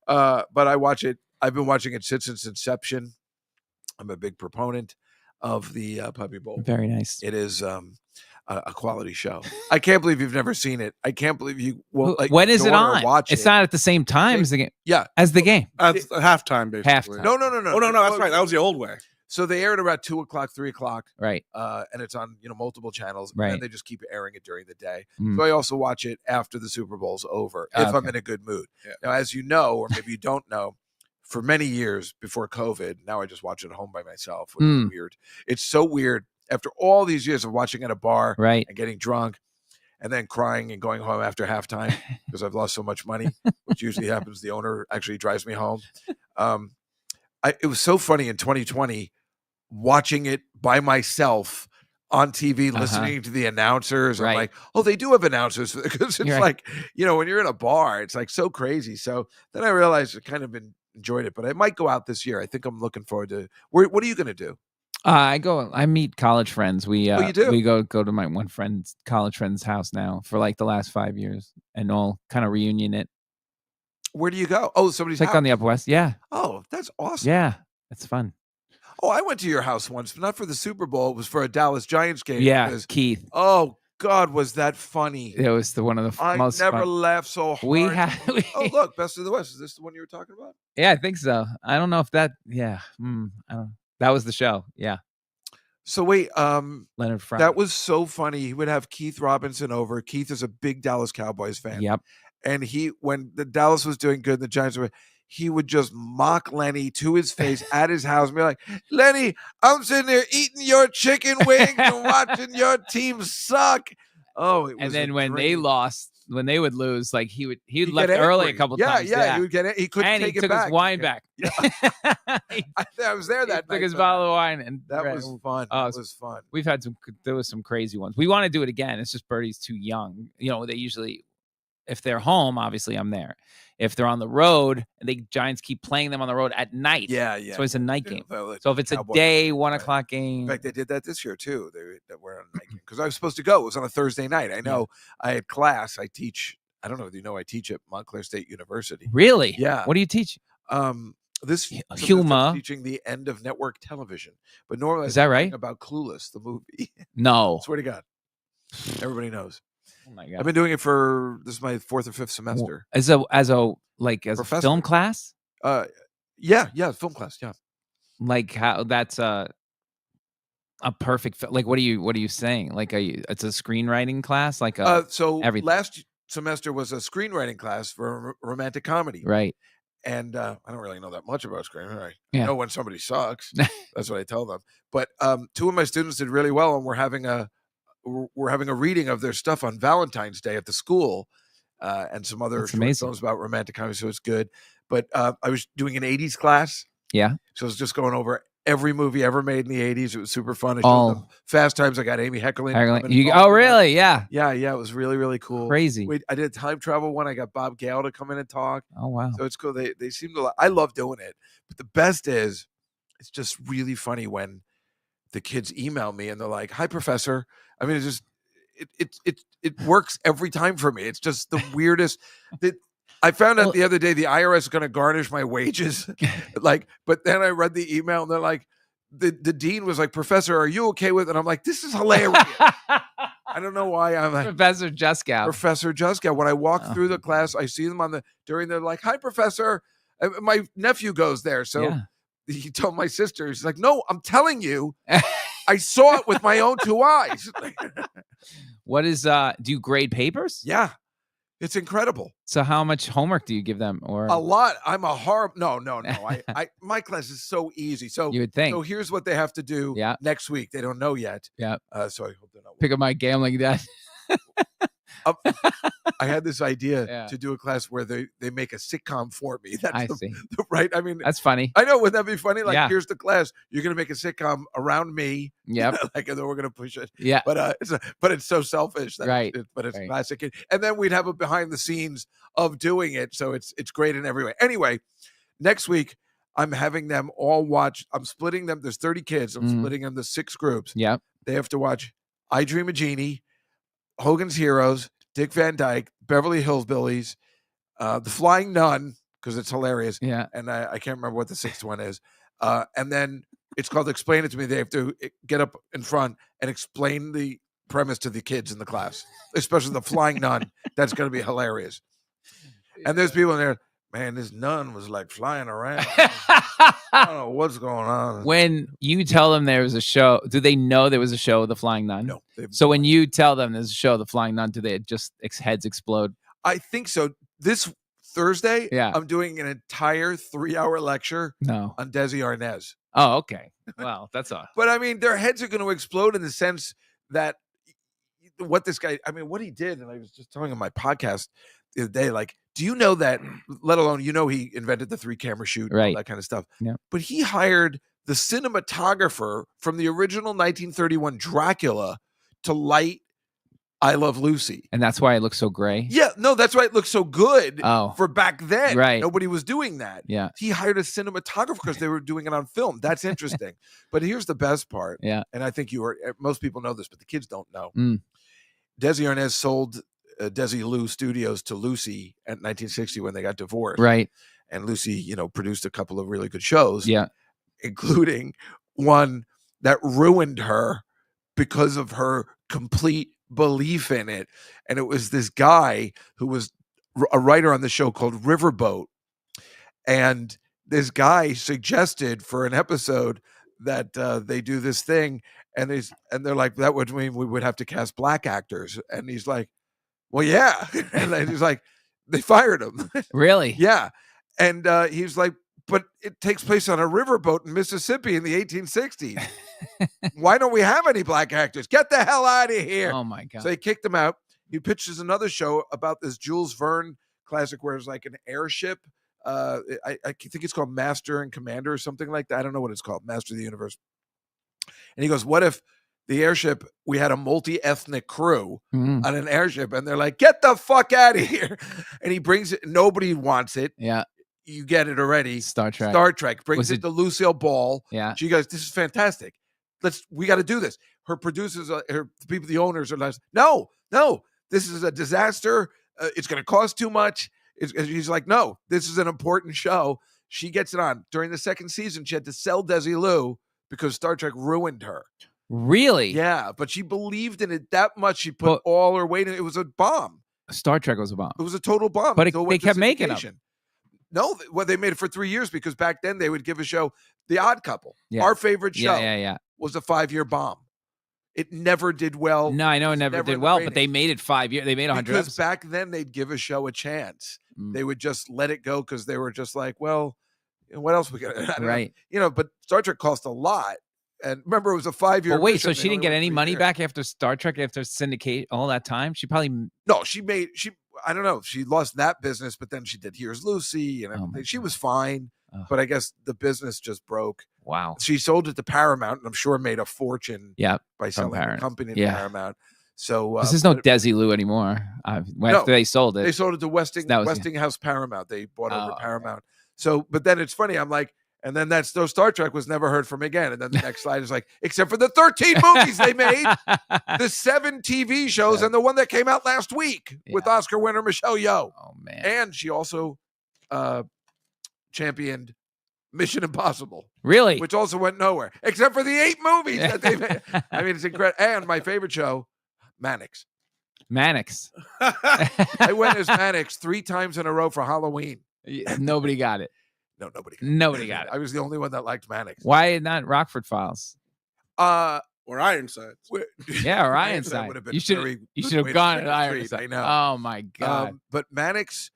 Speaker 1: But I watch it. I've been watching it since its inception. I'm a big proponent of the Puppy Bowl.
Speaker 3: Very nice.
Speaker 1: It is a quality show. I can't believe you've never seen it. I can't believe you won't. Like,
Speaker 3: when is it on?
Speaker 1: Watch
Speaker 3: it's
Speaker 1: it.
Speaker 3: not at the same time as the game.
Speaker 1: Yeah,
Speaker 3: as the game.
Speaker 2: That's halftime, basically.
Speaker 3: Halftime.
Speaker 1: No.
Speaker 2: Oh, no, that's right. That was the old way.
Speaker 1: So they air it about 2:00, 3:00.
Speaker 3: Right.
Speaker 1: And it's on multiple channels.
Speaker 3: Right.
Speaker 1: And they just keep airing it during the day.
Speaker 3: Mm.
Speaker 1: So I also watch it after the Super Bowl's over if I'm
Speaker 3: Okay.
Speaker 1: in a good mood.
Speaker 2: Yeah.
Speaker 1: Now, as you know, or maybe you don't know, for many years before COVID, now I just watch it at home by myself, which is weird. It's so weird after all these years of watching at a bar
Speaker 3: Right.
Speaker 1: and getting drunk and then crying and going home after halftime because I've lost so much money, which usually happens. The owner actually drives me home. It was so funny in 2020 watching it by myself on TV, listening to the announcers.
Speaker 3: Right.
Speaker 1: I'm like, oh, they do have announcers because it's
Speaker 3: You're
Speaker 1: like, when you're in a bar, it's like so crazy. So then I realized I kind of enjoyed it, but I might go out this year. I think I'm looking forward to. What are you going to do?
Speaker 3: I meet college friends. We
Speaker 1: you do?
Speaker 3: we go to my one friend's college friend's house now for like the last 5 years, and all kind of reunion it.
Speaker 1: Where do you go? Oh, somebody's
Speaker 3: It's like
Speaker 1: house.
Speaker 3: on the Upper West. Yeah.
Speaker 1: Oh, that's awesome.
Speaker 3: Yeah. It's fun.
Speaker 1: Oh, I went to your house once, but not for the Super Bowl. It was for a Dallas Giants game.
Speaker 3: Yeah.
Speaker 1: because-
Speaker 3: Keith.
Speaker 1: Oh God, was that funny?
Speaker 3: It was one of the
Speaker 1: I
Speaker 3: most
Speaker 1: never
Speaker 3: fun.
Speaker 1: laughed so hard.
Speaker 3: We had.
Speaker 1: Oh, look, Best of the West. Is this the one you were talking about?
Speaker 3: Yeah, I think so. I don't know if that. Yeah. I don't. That was the show. Yeah.
Speaker 1: So wait,
Speaker 3: Leonard Fry.
Speaker 1: that was so funny. He would have Keith Robinson over. Keith is a big Dallas Cowboys fan.
Speaker 3: Yep.
Speaker 1: And when the Dallas was doing good, the Giants were, he would just mock Lenny to his face at his house and be like, Lenny, I'm sitting there eating your chicken wings and watching your team suck. Oh, it was
Speaker 3: And then
Speaker 1: a
Speaker 3: when they
Speaker 1: dream.
Speaker 3: lost, when they would lose, like he'd
Speaker 1: He'd
Speaker 3: left
Speaker 1: get
Speaker 3: early a
Speaker 1: angry.
Speaker 3: couple
Speaker 1: Yeah,
Speaker 3: times.
Speaker 1: yeah, he would get it. He couldn't
Speaker 3: and
Speaker 1: take
Speaker 3: he
Speaker 1: it
Speaker 3: took
Speaker 1: back.
Speaker 3: his wine back. he
Speaker 1: I was there that night.
Speaker 3: took his
Speaker 1: for
Speaker 3: bottle of wine, and
Speaker 1: that was fun.
Speaker 3: Oh,
Speaker 1: That was fun.
Speaker 3: we've had there was some crazy ones. We want to do it again. It's just Birdie's too young. They usually, if they're home, obviously I'm there. If they're on the road, and the Giants keep playing them on the road at night.
Speaker 1: Yeah.
Speaker 3: So it's a night
Speaker 1: Yeah,
Speaker 3: game.
Speaker 1: well,
Speaker 3: So if it's a
Speaker 1: Cowboys-
Speaker 3: day 1
Speaker 1: right.
Speaker 3: o'clock game,
Speaker 1: In fact, they did that this year too. They were on a night game because I was supposed to go. It was on a Thursday night. I know. I had class. I teach. I don't know if you know. I teach at Montclair State University.
Speaker 3: really?
Speaker 1: Yeah.
Speaker 3: What do you teach?
Speaker 1: This semester I'm
Speaker 3: Humor.
Speaker 1: teaching the end of network television, but normally
Speaker 3: Is that
Speaker 1: I'm
Speaker 3: right?
Speaker 1: teaching about Clueless, the movie.
Speaker 3: No.
Speaker 1: Swear to God, everybody knows.
Speaker 3: Oh my
Speaker 1: I've
Speaker 3: god.
Speaker 1: been doing it for this is my 4th or 5th semester.
Speaker 3: As a
Speaker 1: Professor.
Speaker 3: film class?
Speaker 1: Yeah, film class. Yeah.
Speaker 3: Like how that's a perfect like what are you saying? Like it's a screenwriting class? Like
Speaker 1: So
Speaker 3: everything.
Speaker 1: last semester was a screenwriting class for romantic comedy.
Speaker 3: Right.
Speaker 1: And I don't really know that much about screenwriting.
Speaker 3: Yeah.
Speaker 1: I know when somebody sucks. That's what I tell them. But 2 of my students did really well, and we're having a reading of their stuff on Valentine's Day at the school, and some other
Speaker 3: That's
Speaker 1: short
Speaker 3: amazing.
Speaker 1: films about romantic comedy. So it's good. But I was doing an 80s class.
Speaker 3: Yeah.
Speaker 1: So I was just going over every movie ever made in the 80s. It was super fun. I showed
Speaker 3: Oh.
Speaker 1: them Fast Times. I got Amy Heckerling.
Speaker 3: Oh, really? Yeah.
Speaker 1: Yeah, it was really, really cool.
Speaker 3: Crazy.
Speaker 1: I did a time travel one. I got Bob Gale to come in and talk.
Speaker 3: Oh, wow.
Speaker 1: So it's cool. They seem to. I love doing it. But the best is, it's just really funny when the kids email me and they're like, "Hi, professor." I mean, it's just it works every time for me. It's just the weirdest. That I found out the other day the IRS is going to garnish my wages. But then I read the email and they're like, the dean was like, "Professor, are you okay with it?" And I'm like, "This is hilarious." I don't know why I'm like
Speaker 3: Professor Juskow.
Speaker 1: Professor Juskow. When I walk through the class, I see them they're like, "Hi, professor." My nephew goes there. So he told my sister, he's like, "No, I'm telling you, I saw it with my own 2 eyes."
Speaker 3: What is do you grade papers?
Speaker 1: Yeah. It's incredible.
Speaker 3: So how much homework do you give them? Or
Speaker 1: a lot. I'm a horrible. No. I my class is so easy. So
Speaker 3: you would think.
Speaker 1: So here's what they have to do next week. They don't know yet.
Speaker 3: Yeah.
Speaker 1: So I hope they're not.
Speaker 3: Pick up my gambling debt.
Speaker 1: I had this idea to do a class where they make a sitcom for me. That's
Speaker 3: see.
Speaker 1: Right. I mean,
Speaker 3: that's funny.
Speaker 1: I know. Wouldn't that be funny? Like, here's the class. You're going to make a sitcom around me.
Speaker 3: Yep.
Speaker 1: And then we're going to push it.
Speaker 3: Yeah.
Speaker 1: But it's so selfish.
Speaker 3: Right.
Speaker 1: But it's classic. And then we'd have a behind the scenes of doing it. So it's great in every way. Anyway, next week, I'm having them all watch. I'm splitting them. There's 30 kids. I'm splitting them to 6 groups.
Speaker 3: Yeah.
Speaker 1: They have to watch I Dream of Jeannie, Hogan's Heroes, Dick Van Dyke, Beverly Hillbillies, The Flying Nun, because it's hilarious.
Speaker 3: Yeah.
Speaker 1: And I can't remember what the 6th one is. And then it's called Explain It to Me. They have to get up in front and explain the premise to the kids in the class, especially The Flying Nun. That's going to be hilarious. And there's people in there, man, this nun was like flying around. I don't know what's going on.
Speaker 3: When you tell them there was a show, do they know there was a show, The Flying Nun?
Speaker 1: No.
Speaker 3: So when you tell them there's a show, The Flying Nun, do they just heads explode?
Speaker 1: I think so. This Thursday,
Speaker 3: Yeah.
Speaker 1: I'm doing an entire 3-hour lecture on Desi Arnaz.
Speaker 3: Oh, okay. Well, that's all.
Speaker 1: But I mean, their heads are going to explode in the sense that what this guy, I mean, what he did, and I was just telling him my podcast the other day, like, do you know that, let alone, he invented the 3-camera shoot,
Speaker 3: right,
Speaker 1: all that kind of stuff.
Speaker 3: Yeah.
Speaker 1: But he hired the cinematographer from the original 1931 Dracula to light I Love Lucy.
Speaker 3: And that's why it looks so gray?
Speaker 1: Yeah, no, that's why it looks so good for back then.
Speaker 3: Right.
Speaker 1: Nobody was doing that.
Speaker 3: Yeah.
Speaker 1: He hired a cinematographer because they were doing it on film. That's interesting. But here's the best part.
Speaker 3: Yeah.
Speaker 1: And I think most people know this, but the kids don't know.
Speaker 3: Mm.
Speaker 1: Desi Arnaz sold Desi Lou Studios to Lucy at 1960 when they got divorced.
Speaker 3: Right.
Speaker 1: And Lucy, produced a couple of really good shows.
Speaker 3: Yeah.
Speaker 1: Including one that ruined her because of her complete belief in it. And it was this guy who was a writer on the show called Riverboat. And this guy suggested for an episode that they do this thing. And they're like, that would mean we would have to cast black actors. And he's like, well, yeah. And then he's like, they fired him.
Speaker 3: Really?
Speaker 1: Yeah. And he was like, but it takes place on a riverboat in Mississippi in the 1860s. Why don't we have any black actors? Get the hell out of here.
Speaker 3: Oh, my God.
Speaker 1: So they kicked him out. He pitches another show about this Jules Verne classic where it's like an airship. I think it's called Master and Commander or something like that. I don't know what it's called, Master of the Universe. And he goes, what if the airship, we had a multi-ethnic crew on an airship, and they're like, get the fuck out of here. And he brings it. Nobody wants it.
Speaker 3: Yeah.
Speaker 1: You get it already.
Speaker 3: Star Trek
Speaker 1: brings it to Lucille Ball.
Speaker 3: Yeah.
Speaker 1: She goes, this is fantastic. We got to do this. Her producers, the owners are like, no, this is a disaster. It's going to cost too much. He's like, no, this is an important show. She gets it on. During the second season, she had to sell Desilu because Star Trek ruined her.
Speaker 3: Really?
Speaker 1: Yeah, but she believed in it that much. She put all her weight in it. It was a bomb.
Speaker 3: Star Trek was a bomb.
Speaker 1: It was a total bomb.
Speaker 3: But they kept making them.
Speaker 1: No, well, they made it for 3 years because back then they would give a show, The Odd Couple, our favorite show, was a 5-year bomb. It never did well.
Speaker 3: No, I know it never did well, but they made it 5 years. They made 100
Speaker 1: because
Speaker 3: episodes.
Speaker 1: back then they'd give a show a chance. They would just let it go because they were just like, well, what else we got?
Speaker 3: Right.
Speaker 1: But Star Trek cost a lot. And remember, it was a 5-year.
Speaker 3: But wait, so she didn't get any money back after Star Trek, after syndicate, all that time? She probably
Speaker 1: no. I don't know. She lost that business, but then she did Here's Lucy and everything. She was fine, but I guess the business just broke.
Speaker 3: Wow.
Speaker 1: She sold it to Paramount, and I'm sure made a fortune. By selling the company to Paramount. So
Speaker 3: this is no Desilu anymore. After they sold it,
Speaker 1: they sold it to Westinghouse Paramount. They bought over Paramount. So, but then it's funny. I'm like. And then those Star Trek was never heard from again. And then the next slide is like, except for the 13 movies they made, the 7 TV shows, and the one that came out last week with Oscar winner Michelle Yeoh.
Speaker 3: Oh, man.
Speaker 1: And she also championed Mission Impossible.
Speaker 3: Really?
Speaker 1: Which also went nowhere, except for the 8 movies that they made. I mean, it's incredible. And my favorite show, Mannix. I went as Mannix 3 times in a row for Halloween.
Speaker 3: Nobody got it.
Speaker 1: No,
Speaker 3: nobody got it.
Speaker 1: I was the only one that liked Mannix.
Speaker 3: Why not Rockford Files?
Speaker 2: Or Ironside.
Speaker 3: Yeah, or Ironside. You should have gone at Ironside.
Speaker 1: I know.
Speaker 3: Oh my God.
Speaker 1: But Mannix,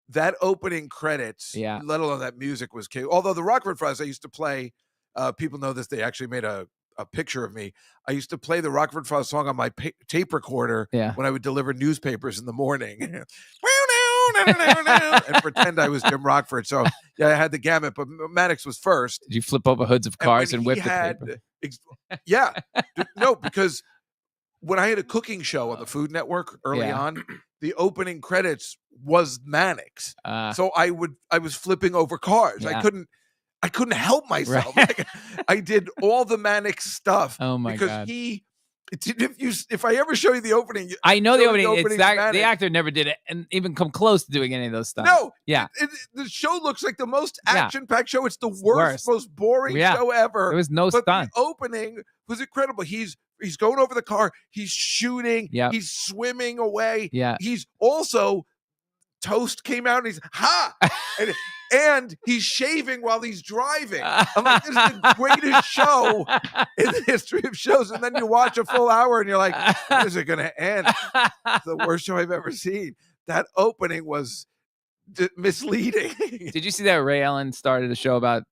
Speaker 1: that opening credits, let alone that music was key. Although the Rockford Files I used to play, people know this, they actually made a picture of me. I used to play the Rockford Files song on my tape recorder when I would deliver newspapers in the morning. And pretend I was Jim Rockford. So I had the gamut, but Mannix was first.
Speaker 3: Did you flip over hoods of cars and whip the paper?
Speaker 1: No, because when I had a cooking show on the Food Network early on, the opening credits was Mannix. So I was flipping over cars. I couldn't help myself.
Speaker 3: Right.
Speaker 1: Like, I did all the Mannix stuff.
Speaker 3: Oh my God.
Speaker 1: If I ever show you the opening,
Speaker 3: I know the opening. It's that the actor never did it, and even come close to doing any of those stuff.
Speaker 1: No, the show looks like the most action-packed show. It's the worst. Most boring show ever.
Speaker 3: There was no stunt.
Speaker 1: The opening was incredible. He's going over the car. He's shooting.
Speaker 3: Yeah.
Speaker 1: He's swimming away.
Speaker 3: Yeah.
Speaker 1: He's also Toast came out and he's and he's shaving while he's driving. I'm like, this is the greatest show in the history of shows. And then you watch a full hour and you're like, when is it going to end? It's the worst show I've ever seen. That opening was misleading.
Speaker 3: Did you see that Ray Allen started a show about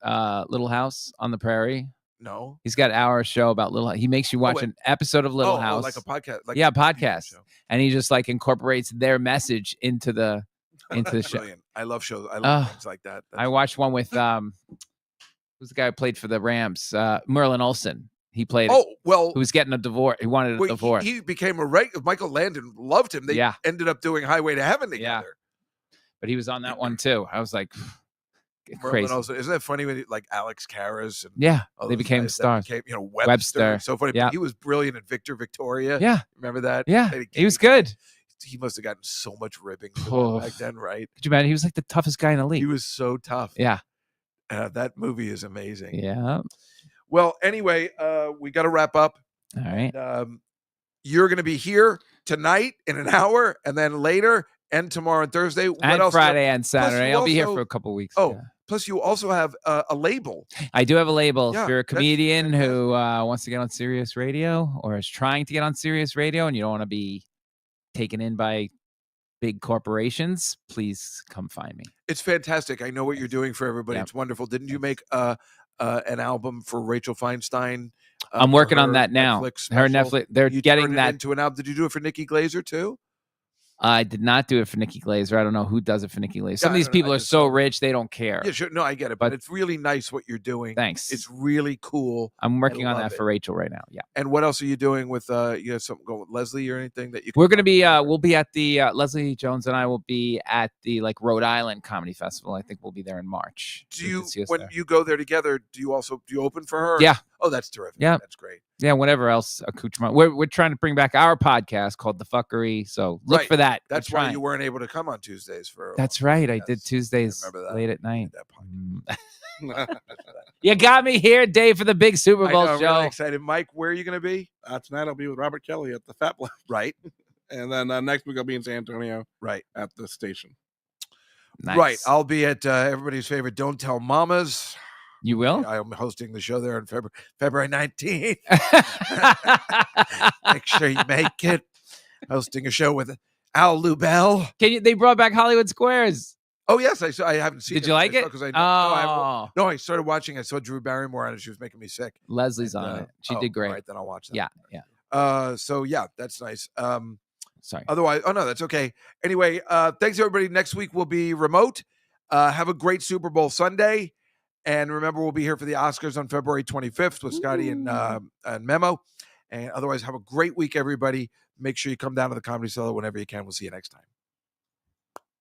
Speaker 3: Little House on the Prairie?
Speaker 1: No.
Speaker 3: He's got an hour show about Little House. He makes you watch an episode of Little House.
Speaker 1: Like a podcast.
Speaker 3: Podcast. And he just like incorporates their message into the show.
Speaker 1: Brilliant. I love shows. I love things like that.
Speaker 3: I watched one with who's the guy who played for the Rams? Merlin Olsen. He played.
Speaker 1: Oh, well,
Speaker 3: who was getting a divorce? He wanted a divorce.
Speaker 1: He became a regular. Michael Landon loved him. They ended up doing Highway to Heaven together.
Speaker 3: Yeah. But he was on that one too. I was like, crazy.
Speaker 1: Also, isn't that funny when like Alex Karras? And
Speaker 3: they became stars.
Speaker 1: Webster. So funny.
Speaker 3: Yeah.
Speaker 1: He was brilliant at Victor Victoria.
Speaker 3: Yeah.
Speaker 1: Remember that?
Speaker 3: Yeah. He was good.
Speaker 1: He must have gotten so much ribbing back then, right?
Speaker 3: Could you imagine? He was like the toughest guy in the league.
Speaker 1: He was so tough.
Speaker 3: Yeah.
Speaker 1: That movie is amazing.
Speaker 3: Yeah.
Speaker 1: Well, anyway, we got to wrap up.
Speaker 3: All right.
Speaker 1: And, you're going to be here tonight in an hour, and then later, and tomorrow and Thursday.
Speaker 3: And Friday and Saturday. I'll be here for a couple of weeks.
Speaker 1: Oh, plus you also have a label.
Speaker 3: I do have a label. If you're a comedian who wants to get on Sirius Radio or is trying to get on Sirius Radio and you don't want to be taken in by big corporations, please come find me.
Speaker 1: It's fantastic. I know what you're doing for everybody. It's wonderful. Didn't you make an album for Rachel Feinstein?
Speaker 3: I'm working on that now. Her Netflix. They're getting that
Speaker 1: into an album. Did you do it for Nikki Glaser too?
Speaker 3: I did not do it for Nikki Glaser. I don't know who does it for Nikki Glaser. Some of these people are so rich, they don't care.
Speaker 1: Yeah, sure. No, I get it. But it's really nice what you're doing.
Speaker 3: Thanks.
Speaker 1: It's really cool.
Speaker 3: I'm working on that for Rachel right now. Yeah.
Speaker 1: And what else are you doing with, you have something going with Leslie or anything that you can...
Speaker 3: We're going to be, we'll be at the, Leslie Jones and I will be at the Rhode Island Comedy Festival. I think we'll be there in March.
Speaker 1: Do you, when you go there together, do you open for her?
Speaker 3: Yeah.
Speaker 1: Oh, that's terrific.
Speaker 3: Yeah.
Speaker 1: That's great.
Speaker 3: Yeah, whatever else accoutrement. We're trying to bring back our podcast called The Fuckery. So look
Speaker 1: Right.
Speaker 3: for that. We're
Speaker 1: That's why
Speaker 3: trying.
Speaker 1: you weren't able to come on Tuesdays for.
Speaker 3: That's right. I
Speaker 1: Yes,
Speaker 3: did Tuesdays
Speaker 1: I remember that.
Speaker 3: late at
Speaker 1: You
Speaker 3: night.
Speaker 1: did that podcast.
Speaker 3: You got me here, Dave, for the big Super
Speaker 1: I
Speaker 3: Bowl
Speaker 1: know, I'm
Speaker 3: show.
Speaker 1: really excited. Mike, where are you going to be?
Speaker 2: Tonight I'll be with Robert Kelly at the Fat Black.
Speaker 1: Right.
Speaker 2: And then next week I'll be in San Antonio.
Speaker 1: Right.
Speaker 2: At the station.
Speaker 3: Nice.
Speaker 1: Right. I'll be at everybody's favorite Don't Tell Mamas.
Speaker 3: You will?
Speaker 1: I'm hosting the show there on February 19th. Make sure you make it. Hosting a show with Al Lubell.
Speaker 3: They brought back Hollywood Squares.
Speaker 1: Oh, yes. I haven't seen it.
Speaker 3: Did you like it?
Speaker 1: No, I started watching. I saw Drew Barrymore on it. She was making me sick.
Speaker 3: Leslie's on it. She did great.
Speaker 1: All right, then I'll watch that.
Speaker 3: Yeah.
Speaker 1: So, yeah, that's nice.
Speaker 3: Sorry.
Speaker 1: Otherwise, no, that's okay. Anyway, thanks, everybody. Next week will be remote. Have a great Super Bowl Sunday. And remember, we'll be here for the Oscars on February 25th with Scotty and Memo. And otherwise, have a great week, everybody. Make sure you come down to the Comedy Cellar whenever you can. We'll see you next time.